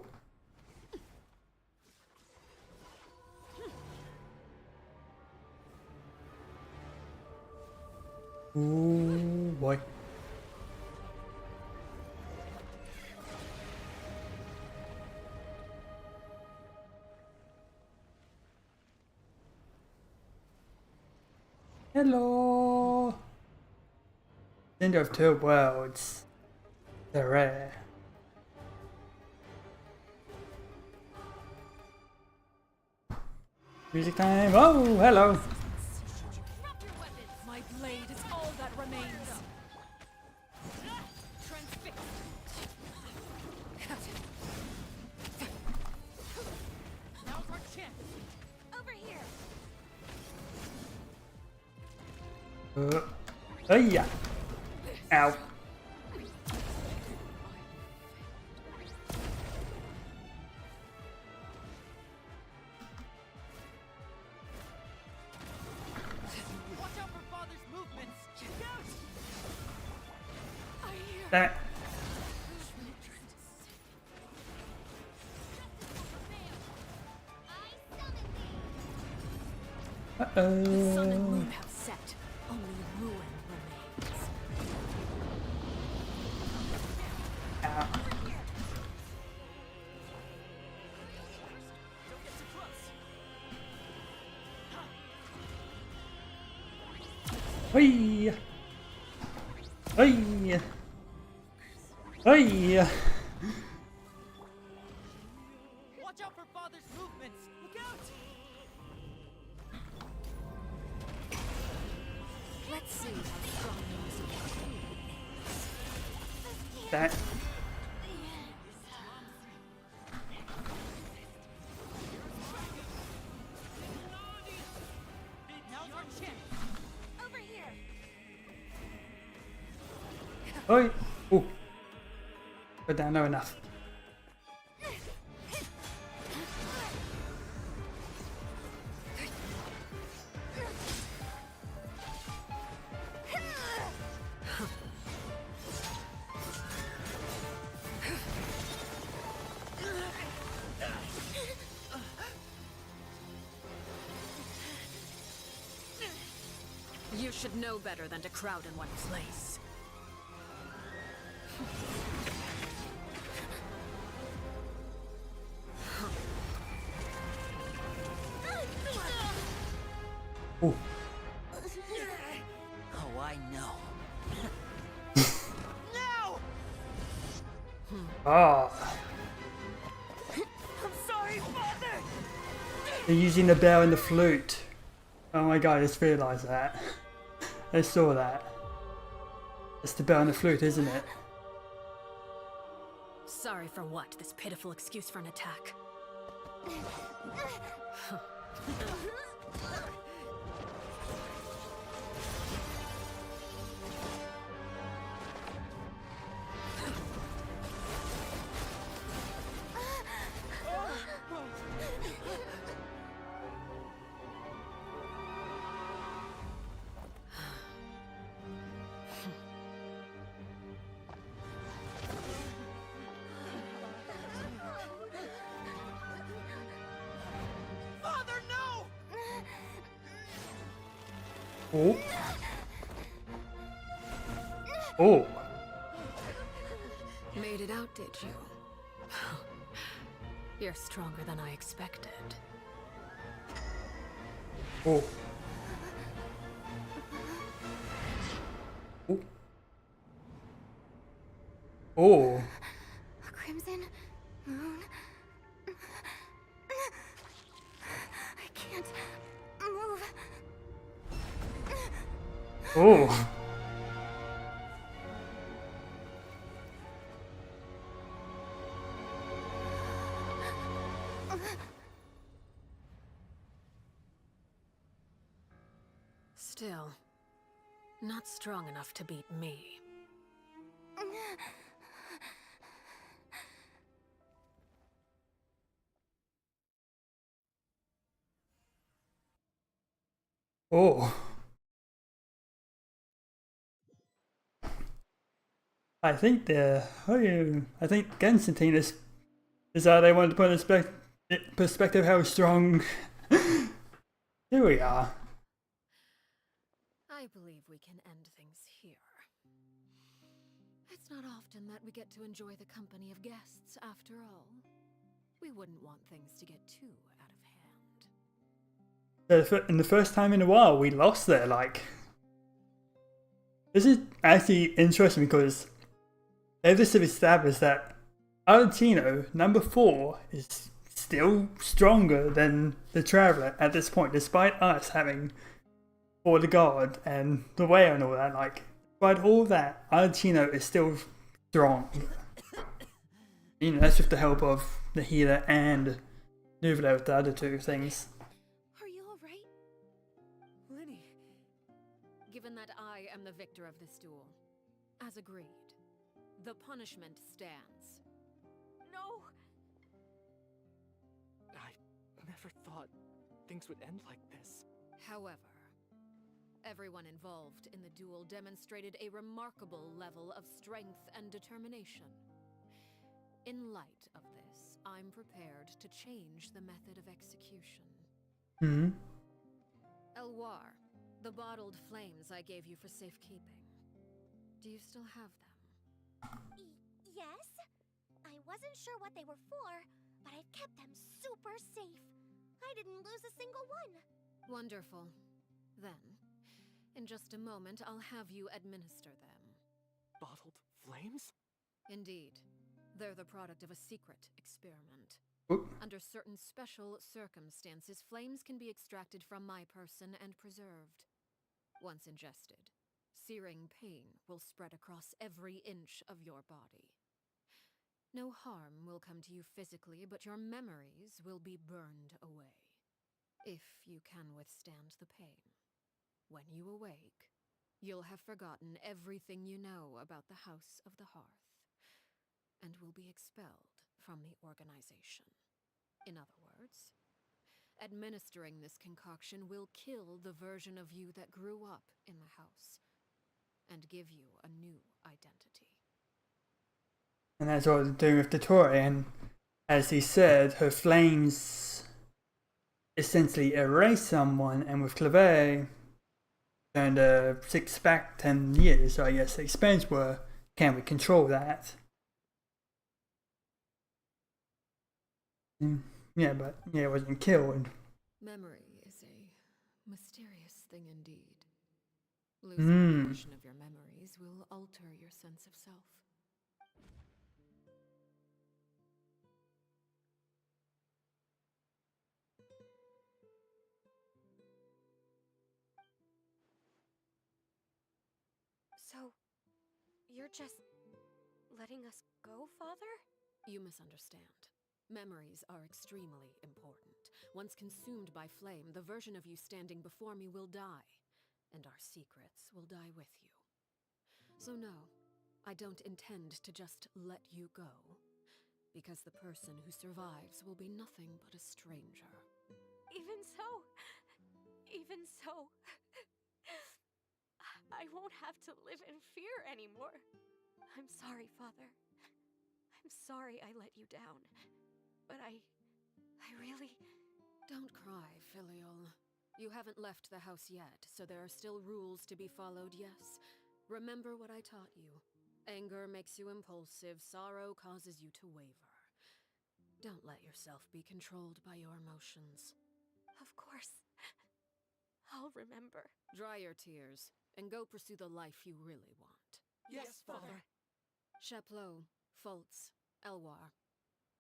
Ooh, boy. Hello. End of two worlds. They're rare. Music time. Oh, hello. Drop your weapons! My blade is all that remains. Transfix. Now's our chance! Over here! Yeah. Ow. Watch out for Father's movements! Check out! That. I summon thee! The sun and Uh-oh. moon have set. Only ruin remains. Ow. Hey! Hey! Hey! Watch out for Father's movements! Look out! Let's see how strong those are. That. Now's our chance! Over here. Oi! Oh. Go down low enough. You should know better than to crowd in one place. Oh. Oh, I know. Ah. I'm sorry, Father! They're using the bell and the flute. Oh my god, I just realised that. I saw that. It's the bell and the flute, isn't it? Sorry for what? This pitiful excuse for an attack. Father, no! Oh. Oh. Made it out, did you? You're stronger than I expected. Oh. Oh. Oh. A crimson moon. I can't move. Oh. Still, not strong enough to beat me. Oh. I think I think Constantine is how they wanted to put in perspective how strong here we are. I believe we can end things here. It's not often that we get to enjoy the company of guests, after all. We wouldn't want things to get too out of hand. And the first time in a while we lost there, like. This is actually interesting because they've just established that Arlecchino, number 4, is still stronger than the Traveler at this point, despite us having For the God and the Whale and all that. Like, despite all that, Arlecchino is still strong. You know, that's with the help of the healer and Nuvula with the other two things. Are you alright? Linny. Given that I am the victor of this duel, as agreed, the punishment stands. No! I never thought things would end like this. However, everyone involved in the duel demonstrated a remarkable level of strength and determination. In light of this, I'm prepared to change the method of execution. Hmm. Elwar, the bottled flames I gave you for safekeeping. Do you still have them? Yes? I wasn't sure what they were for, but I've kept them super safe. I didn't lose a single one. Wonderful. Then, in just a moment, I'll have you administer them. Bottled flames? Indeed. They're the product of a secret experiment. Oop. Under certain special circumstances, flames can be extracted from my person and preserved. Once ingested, searing pain will spread across every inch of your body. No harm will come to you physically, but your memories will be burned away. If you can withstand the pain. When you awake, you'll have forgotten everything you know about the House of the Hearth, and will be expelled from the organization. In other words, administering this concoction will kill the version of you that grew up in the house, and give you a new identity. And that's what they're doing with Tori. And as he said, her flames essentially erase someone, and with Clave, turned 6 back 10 years. So I guess the expense were, can we control that? Yeah, but yeah, it wasn't killed. Memory is a mysterious thing indeed. Losing a portion of your memories will alter your sense of self. So, you're just letting us go, Father? You misunderstand. Memories are extremely important. Once consumed by flame, the version of you standing before me will die, and our secrets will die with you. So no, I don't intend to just let you go, because the person who survives will be nothing but a stranger. Even so, I won't have to live in fear anymore. I'm sorry, Father. I'm sorry I let you down. But I really... Don't cry, Filial. You haven't left the house yet, so there are still rules to be followed, yes? Remember what I taught you. Anger makes you impulsive, sorrow causes you to waver. Don't let yourself be controlled by your emotions. Of course. I'll remember. Dry your tears, and go pursue the life you really want. Yes, Father. Chaplot, Foltz, Elwar.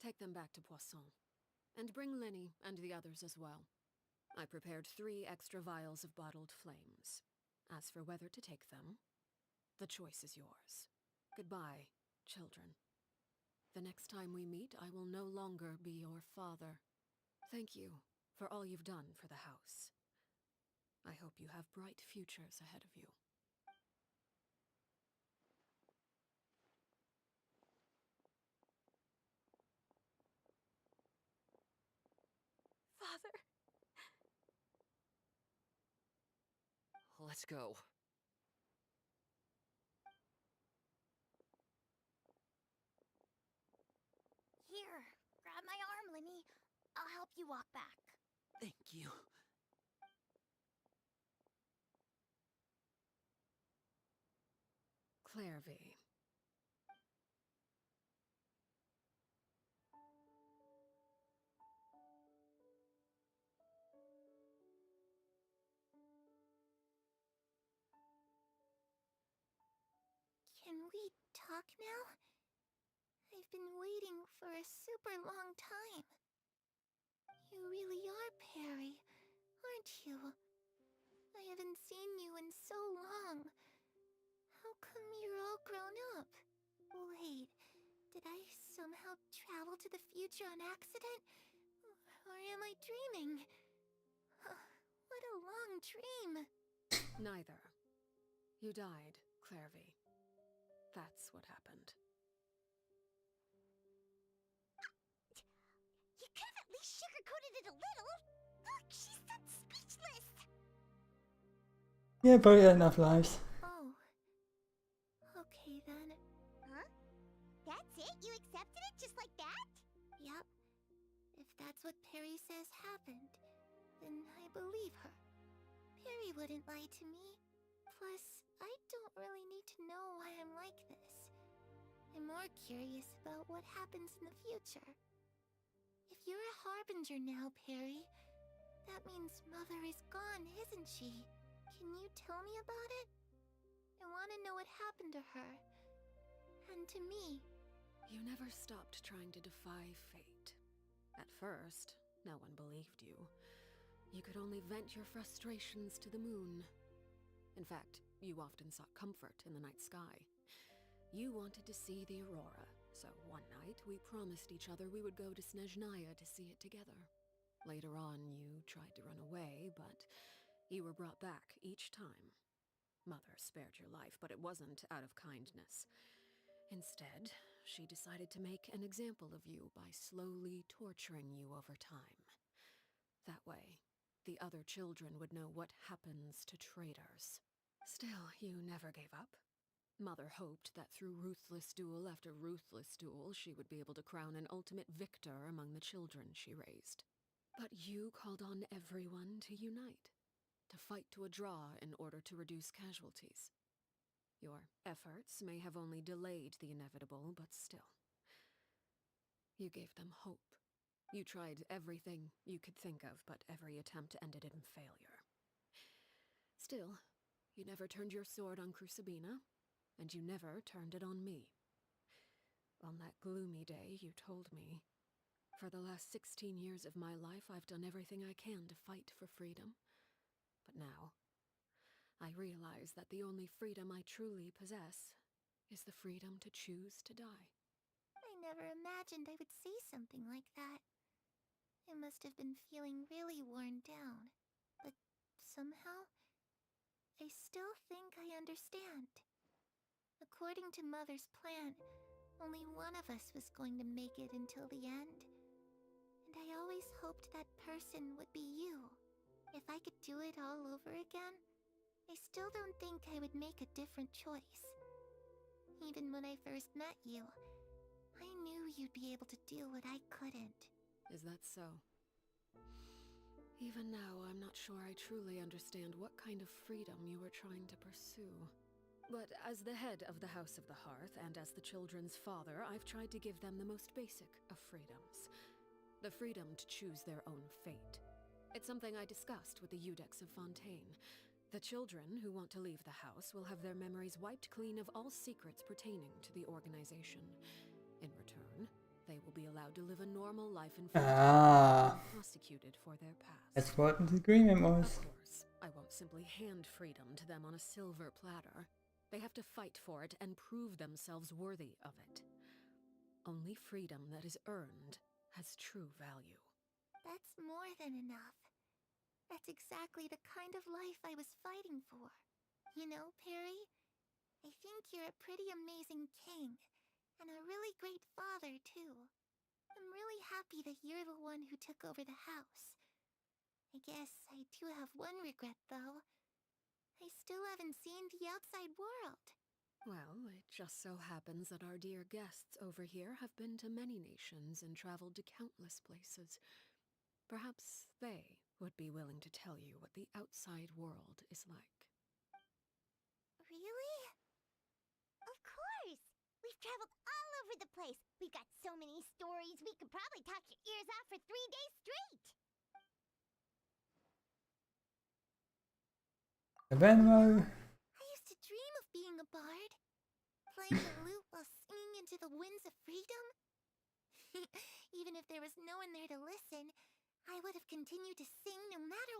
Take them back to Poisson. And bring Linny and the others as well. I prepared 3 extra vials of bottled flames. As for whether to take them, the choice is yours. Goodbye, children. The next time we meet, I will no longer be your father. Thank you for all you've done for the house. I hope you have bright futures ahead of you. Father! Let's go. Here, grab my arm, Linny. I'll help you walk back. Thank you. Clairvy. Can we talk now? I've been waiting for a super long time. You really are Perry, aren't you? I haven't seen you in so long. How come you're all grown up? Wait, did I somehow travel to the future on accident? Or am I dreaming? What a long dream. Neither. You died, Clairvy. That's what happened. You could have at least sugarcoated it a little. Look, she's done speechless. Yeah, but yeah, enough lives. Oh. Okay then. Huh? That's it? You accepted it just like that? Yep. If that's what Perry says happened, then I believe her. Perry wouldn't lie to me. Plus, I don't really need to know why I'm like this. I'm more curious about what happens in the future. If you're a harbinger now, Perry, that means Mother is gone, isn't she? Can you tell me about it? I want to know what happened to her. And to me. You never stopped trying to defy fate. At first, no one believed you. You could only vent your frustrations to the moon. In fact, you often sought comfort in the night sky. You wanted to see the aurora, so one night we promised each other we would go to Snezhnaya to see it together. Later on, you tried to run away, but you were brought back each time. Mother spared your life, but it wasn't out of kindness. Instead, she decided to make an example of you by slowly torturing you over time. That way, the other children would know what happens to traitors. Still, you never gave up. Mother hoped that through ruthless duel after ruthless duel, she would be able to crown an ultimate victor among the children she raised. But you called on everyone to unite, to fight to a draw in order to reduce casualties. Your efforts may have only delayed the inevitable, but still. You gave them hope. You tried everything you could think of, but every attempt ended in failure. Still, you never turned your sword on Crucibina, and you never turned it on me. On that gloomy day, you told me, "For the last 16 years of my life, I've done everything I can to fight for freedom. But now, I realize that the only freedom I truly possess is the freedom to choose to die." I never imagined I would say something like that. I must have been feeling really worn down. But somehow, I still think I understand. According to Mother's plan, only one of us was going to make it until the end. And I always hoped that person would be you. If I could do it all over again, I still don't think I would make a different choice. Even when I first met you, I knew you'd be able to do what I couldn't. Is that so? Even now, I'm not sure I truly understand what kind of freedom you were trying to pursue. But as the head of the House of the Hearth, and as the children's father, I've tried to give them the most basic of freedoms. The freedom to choose their own fate. It's something I discussed with the Eudex of Fontaine. The children who want to leave the house will have their memories wiped clean of all secrets pertaining to the organization. In return, they will be allowed to live a normal life in freedom and prosecuted for their past. That's what the agreement was. Of course, I won't simply hand freedom to them on a silver platter. They have to fight for it and prove themselves worthy of it. Only freedom that is earned has true value. That's more than enough. That's exactly the kind of life I was fighting for. You know, Perry, I think you're a pretty amazing king, and a really great father, too. I'm really happy that you're the one who took over the house. I guess I do have one regret, though. I still haven't seen the outside world. Well, it just so happens that our dear guests over here have been to many nations and traveled to countless places. Perhaps they would be willing to tell you what the outside world is like. Really? Of course! We've traveled all over the place. We've got so many stories, we could probably talk your ears off for 3 days straight. Venmo. I used to dream of being a bard. Playing the lute while singing into the winds of freedom. Even if there was no one there to listen, I would have continued to sing no matter.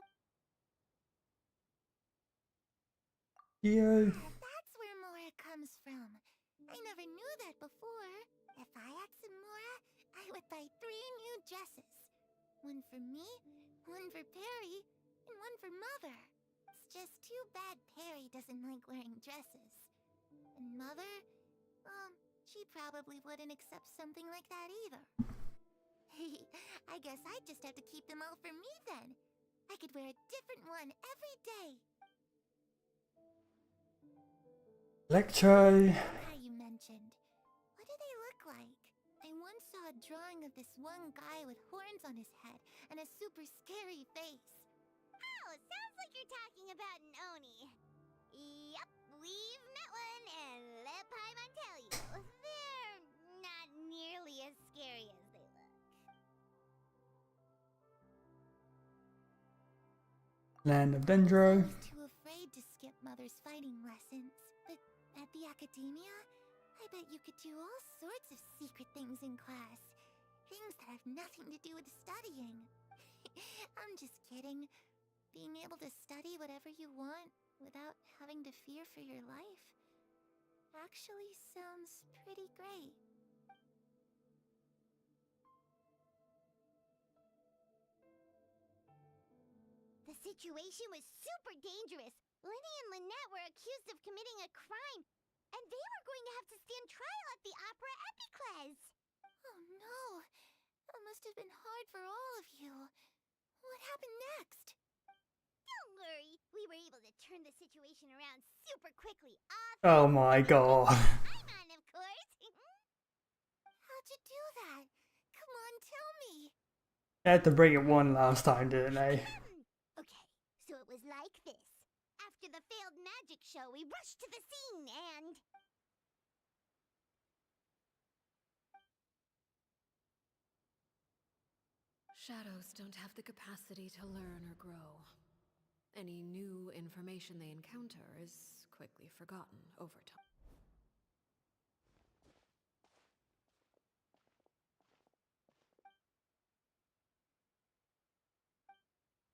Yeah. That's where Mora comes from. I never knew that before. If I had some Mora, I would buy 3 new dresses. One for me, one for Perry, and one for Mother. It's just too bad Perry doesn't like wearing dresses. And Mother, she probably wouldn't accept something like that either. I guess I'd just have to keep them all for me then. I could wear a different one every day. Lecture. How you mentioned. What do they look like? I once saw a drawing of this one guy with horns on his head and a super scary face. Oh, sounds like like you're talking about an Oni. Yup, we've met one, and let Paimon tell you, they're not nearly as scary as they look. Land of Dendro. I was too afraid to skip Mother's fighting lessons, but at the academia, I bet you could do all sorts of secret things in class. Things that have nothing to do with studying. I'm just kidding. Being able to study whatever you want without having to fear for your life actually sounds pretty great. The situation was super dangerous. Lenny and Lynette were accused of committing a crime, and they were going to have to stand trial at the Opera Epicles. Oh no! That must have been hard for all of you. What happened next? Don't worry, we were able to turn the situation around super quickly. Oh my god. Paimon, of course. How'd you do that? Come on, tell me. They had to bring it one last time, didn't they? Okay, so it was like this. After the failed magic show, we rushed to the scene and... Shadows don't have the capacity to learn or grow. Any new information they encounter is quickly forgotten over time.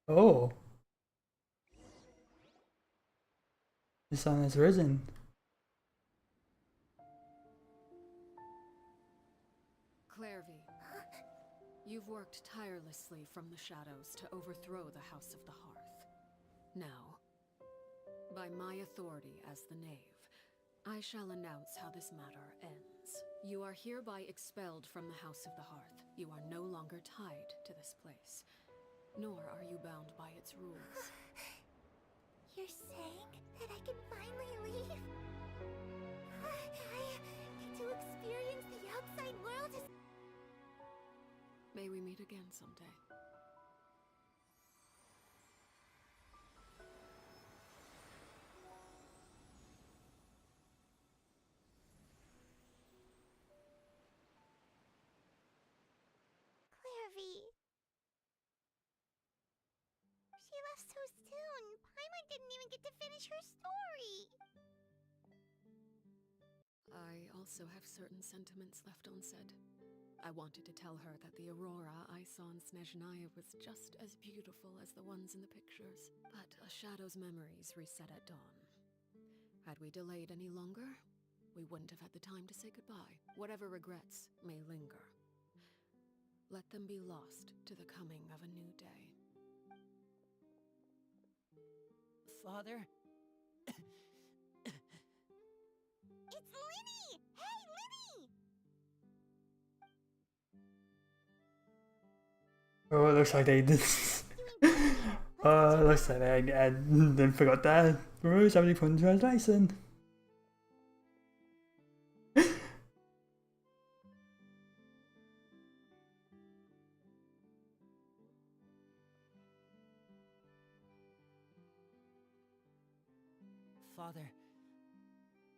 Oh. The sun has risen. Clairvy, you've worked tirelessly from the shadows to overthrow the House of the Hearth. Now, by my authority as the Knave, I shall announce how this matter ends. You are hereby expelled from the House of the Hearth. You are no longer tied to this place, nor are you bound by its rules. You're saying that I can finally leave? I get to experience the outside world as... May we meet again someday. Clairvy. She left so soon. Paimon didn't even get to finish her story. I also have certain sentiments left unsaid. I wanted to tell her that the aurora I saw in Snezhnaya was just as beautiful as the ones in the pictures. But a shadow's memories reset at dawn. Had we delayed any longer, we wouldn't have had the time to say goodbye. Whatever regrets may linger, let them be lost to the coming of a new day. Father? It's Linny! Hey, Linny! Oh, it looks like they did. Looks like they then forgot that. Bruce, somebody put in translation. Father,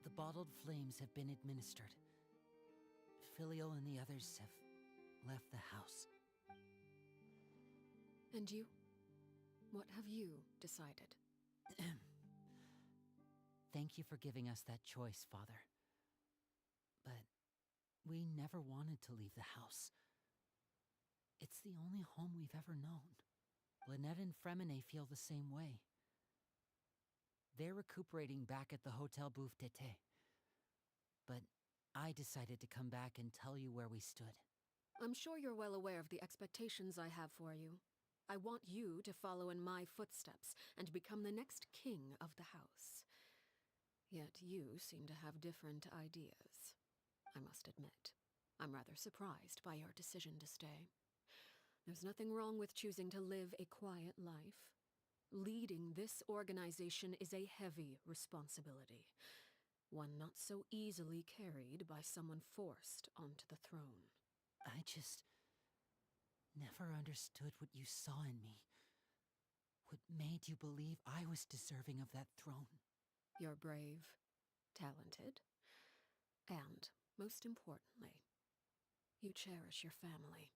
the bottled flames have been administered. Filio and the others have left the house. And you? What have you decided? Thank you for giving us that choice, Father. But we never wanted to leave the house. It's the only home we've ever known. Lynette and Fremine feel the same way. They're recuperating back at the Hotel Bouffe d'été. But I decided to come back and tell you where we stood. I'm sure you're well aware of the expectations I have for you. I want you to follow in my footsteps and become the next king of the house. Yet you seem to have different ideas. I must admit, I'm rather surprised by your decision to stay. There's nothing wrong with choosing to live a quiet life. Leading this organization is a heavy responsibility, one not so easily carried by someone forced onto the throne. I just never understood what you saw in me. What made you believe I was deserving of that throne? You're brave, talented, and, most importantly, you cherish your family.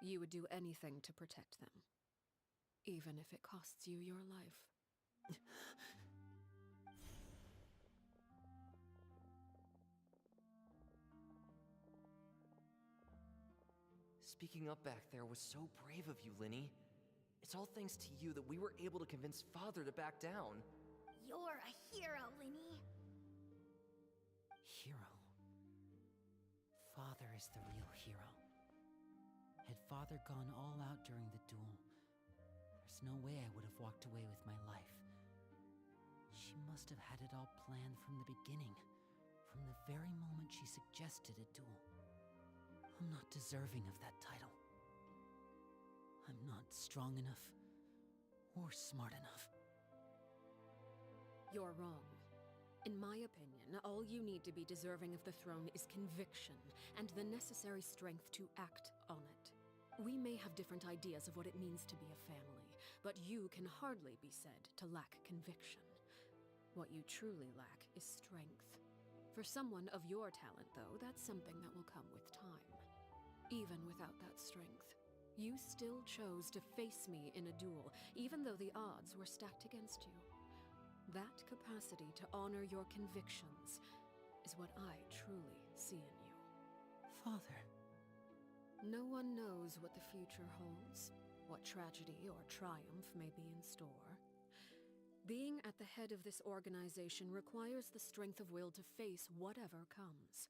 You would do anything to protect them, even if it costs you your life. Speaking up back there was so brave of you, Linny. It's all thanks to you that we were able to convince Father to back down. You're a hero, Linny. Hero. Father is the real hero. Had Father gone all out during the duel, there's no way I would have walked away with my life. She must have had it all planned from the beginning, from the very moment she suggested a duel. I'm not deserving of that title. I'm not strong enough or smart enough. You're wrong. In my opinion, all you need to be deserving of the throne is conviction and the necessary strength to act on it. We may have different ideas of what it means to be a family, but you can hardly be said to lack conviction. What you truly lack is strength. For someone of your talent, though, that's something that will come with time. Even without that strength, you still chose to face me in a duel, even though the odds were stacked against you. That capacity to honor your convictions is what I truly see in you. Father. No one knows what the future holds, what tragedy or triumph may be in store. Being at the head of this organization requires the strength of will to face whatever comes.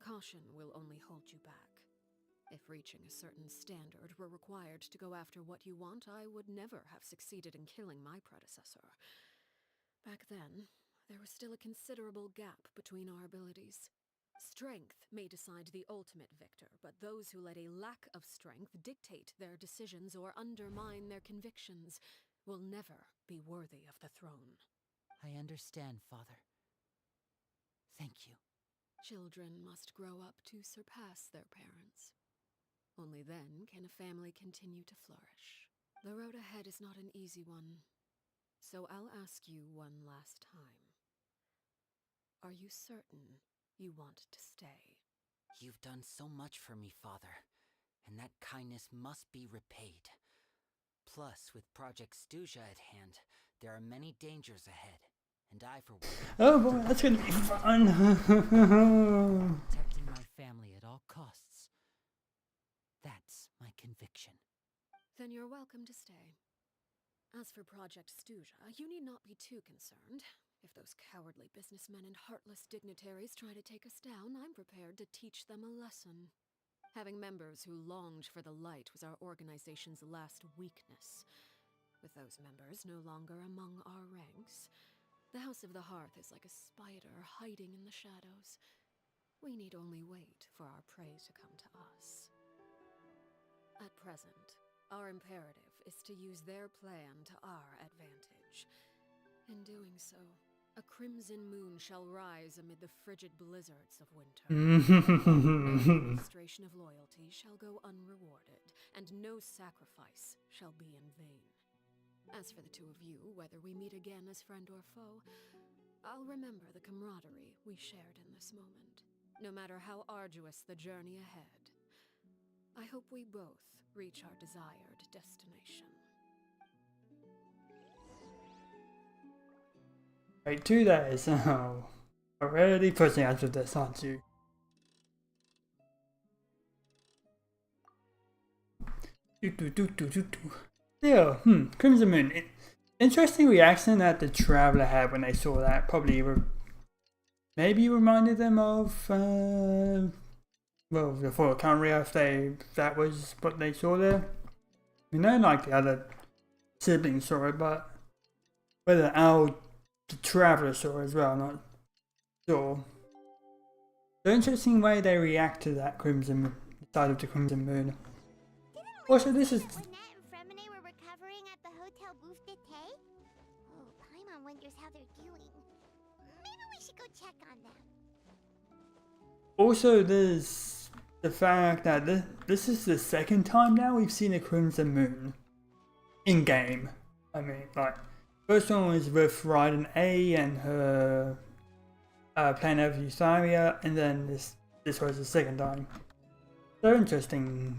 Caution will only hold you back. If reaching a certain standard were required to go after what you want, I would never have succeeded in killing my predecessor. Back then, there was still a considerable gap between our abilities. Strength may decide the ultimate victor, but those who let a lack of strength dictate their decisions or undermine their convictions will never be worthy of the throne. I understand, Father. Thank you. Children must grow up to surpass their parents. Only then can a family continue to flourish. The road ahead is not an easy one, so I'll ask you one last time. Are you certain you want to stay? You've done so much for me, Father, and that kindness must be repaid. Plus, with Project Stuja at hand, there are many dangers ahead, and I, for one, Oh boy, that's gonna be fun. protecting my family at all costs. That's my conviction. Then you're welcome to stay. As for Project Stuja, you need not be too concerned. If those cowardly businessmen and heartless dignitaries try to take us down, I'm prepared to teach them a lesson. Having members who longed for the light was our organization's last weakness. With those members no longer among our ranks, the House of the Hearth is like a spider hiding in the shadows. We need only wait for our prey to come to us. At present, our imperative is to use their plan to our advantage. In doing so, a crimson moon shall rise amid the frigid blizzards of winter. No demonstration of loyalty shall go unrewarded, and no sacrifice shall be in vain. As for the two of you, whether we meet again as friend or foe, I'll remember the camaraderie we shared in this moment, no matter how arduous the journey ahead. I hope we both reach our desired destination. Wait, 2 days. Oh, already pushing out of this, aren't you? Still, Crimson Moon. Interesting reaction that the Traveler had when they saw that. Probably maybe reminded them of well, the Four Country, if that was what they saw there. We know like the other siblings saw it, but whether the Traveler saw it as well, not sure. The interesting way they react to that Crimson side of the Crimson Moon. Also, this is. When Nat and Fremine were recovering at the Hotel Booth d'été? Oh, Paimon wonders how they're doing. Maybe we should go check on them. Also, there's the fact that this is the second time now we've seen a Crimson Moon in game. I mean, like, first one was with Raiden A and her playing over Eusaria, and then this was the second time. So interesting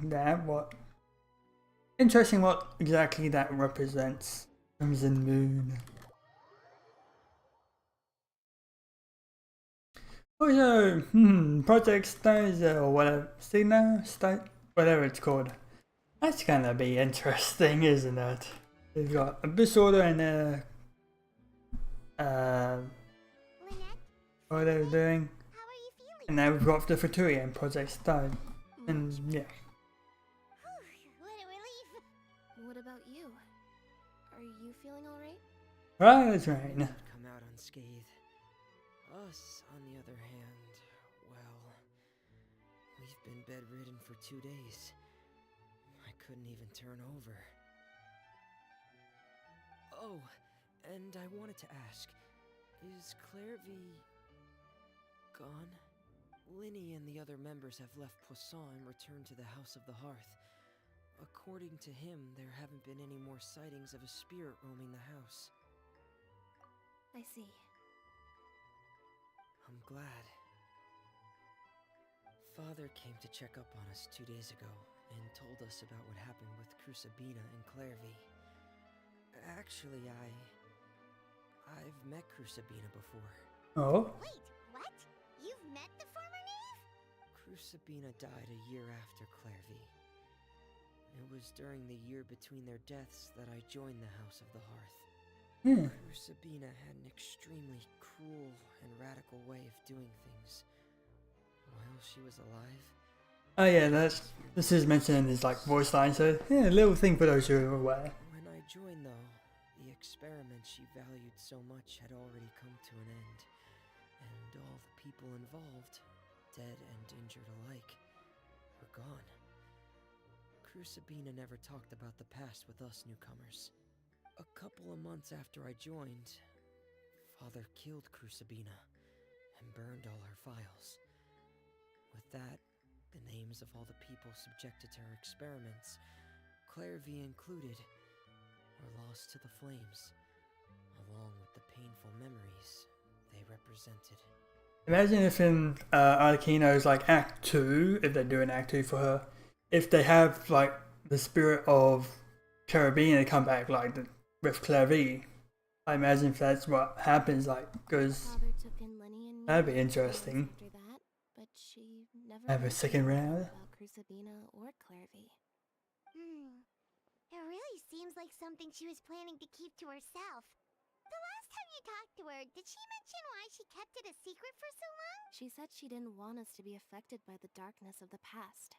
what exactly that represents. Crimson Moon. Also, Project Stones or whatever, Signa, whatever it's called. That's gonna be interesting, isn't it? We've got Abyss Order and Lynette, what they're doing, how are you feeling? and now we've got the Futuri and Project Stone, and yeah. Whew, what a relief. What about you? Are you feeling alright? Right, Rain. Come out unscathed. Us, on the other hand, well, we've been bedridden for 2 days. I couldn't even turn over. Oh, and I wanted to ask, is Clairvy gone? Linny and the other members have left Poisson and returned to the House of the Hearth. According to him, there haven't been any more sightings of a spirit roaming the house. I see. I'm glad. Father came to check up on us 2 days ago and told us about what happened with Crusabina and Clairvy. Actually, I've met Crusabina before. Oh. Wait, what? You've met the former knave? Crusabina died a year after Clairvy. It was during the year between their deaths that I joined the House of the Hearth. Crusabina had an extremely cruel and radical way of doing things. While she was alive... Oh yeah, this is mentioned in his like voice line, so yeah, a little thing for those who are aware. When I joined though, the experiment she valued so much had already come to an end, and all the people involved, dead and injured alike, were gone. Crusabina never talked about the past with us newcomers. A couple of months after I joined, Father killed Crusabina and burned all her files. With that, the names of all the people subjected to her experiments, Clairvy included, were lost to the flames, along with the painful memories they represented. Imagine if in Arlecchino's like Act 2, if they're doing Act 2 for her, if they have like the spirit of Carabina come back like with Clairvy. I imagine if that's what happens, like, because Father took in Lenny and me that'd be 2 days interesting. After that, but she never Have a mentioned second anything round. about Crusabina or Clairvy. It really seems like something she was planning to keep to herself. The last time you talked to her, did she mention why she kept it a secret for so long? She said she didn't want us to be affected by the darkness of the past.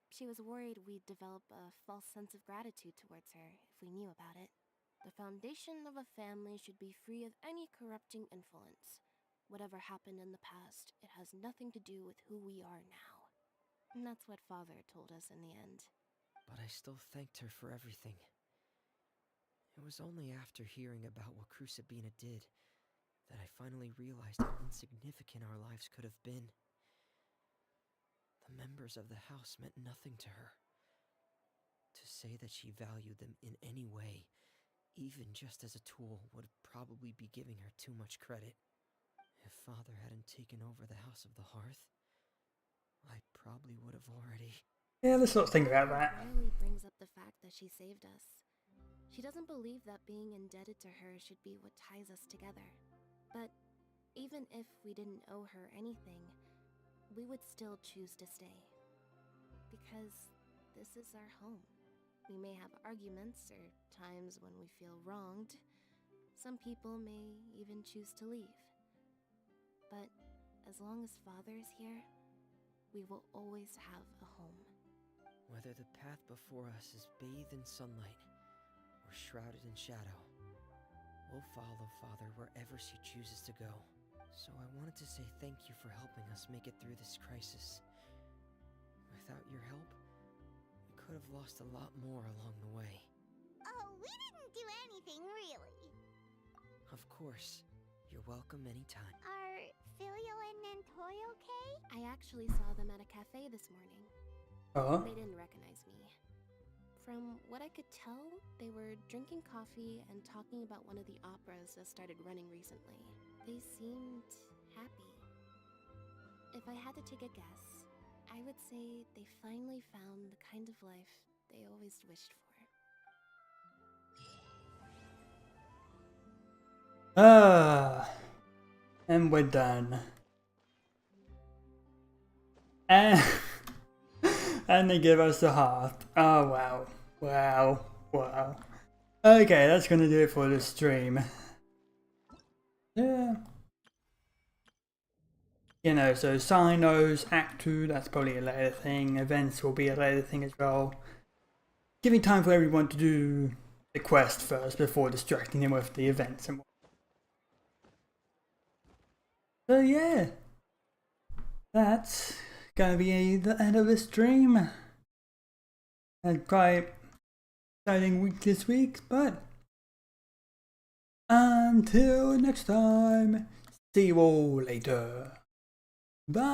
She was worried we'd develop a false sense of gratitude towards her if we knew about it. The foundation of a family should be free of any corrupting influence. Whatever happened in the past, it has nothing to do with who we are now. And that's what Father told us in the end. But I still thanked her for everything. It was only after hearing about what Crusabina did that I finally realized how insignificant our lives could have been. The members of the house meant nothing to her. To say that she valued them in any way, even just as a tool, would probably be giving her too much credit. If Father hadn't taken over the House of the Hearth, I probably would have already... Yeah, let's not think about that. Rarely brings up the fact that she saved us. She doesn't believe that being indebted to her should be what ties us together. But even if we didn't owe her anything, we would still choose to stay. Because this is our home. We may have arguments or times when we feel wronged. Some people may even choose to leave. But as long as Father is here, we will always have a home. Whether the path before us is bathed in sunlight or shrouded in shadow, we'll follow Father wherever she chooses to go. So I wanted to say thank you for helping us make it through this crisis. Without your help, we could have lost a lot more along the way. Oh, we didn't do anything, really. Of course. You're welcome anytime. Are Filio and Nantoy okay? I actually saw them at a cafe this morning. Oh. They didn't recognize me. From what I could tell, they were drinking coffee and talking about one of the operas that started running recently. They seemed happy. If I had to take a guess, I would say they finally found the kind of life they always wished for. And we're done. And, and they give us the heart. Oh wow. Wow. Wow. Okay, that's gonna do it for the stream. Yeah. You know, so Sinos, Act 2, that's probably a later thing. Events will be a later thing as well. Giving time for everyone to do the quest first before distracting them with the events and so yeah. That's gonna be the end of the stream. And quite exciting week this week, but until next time, see you all later. Bye.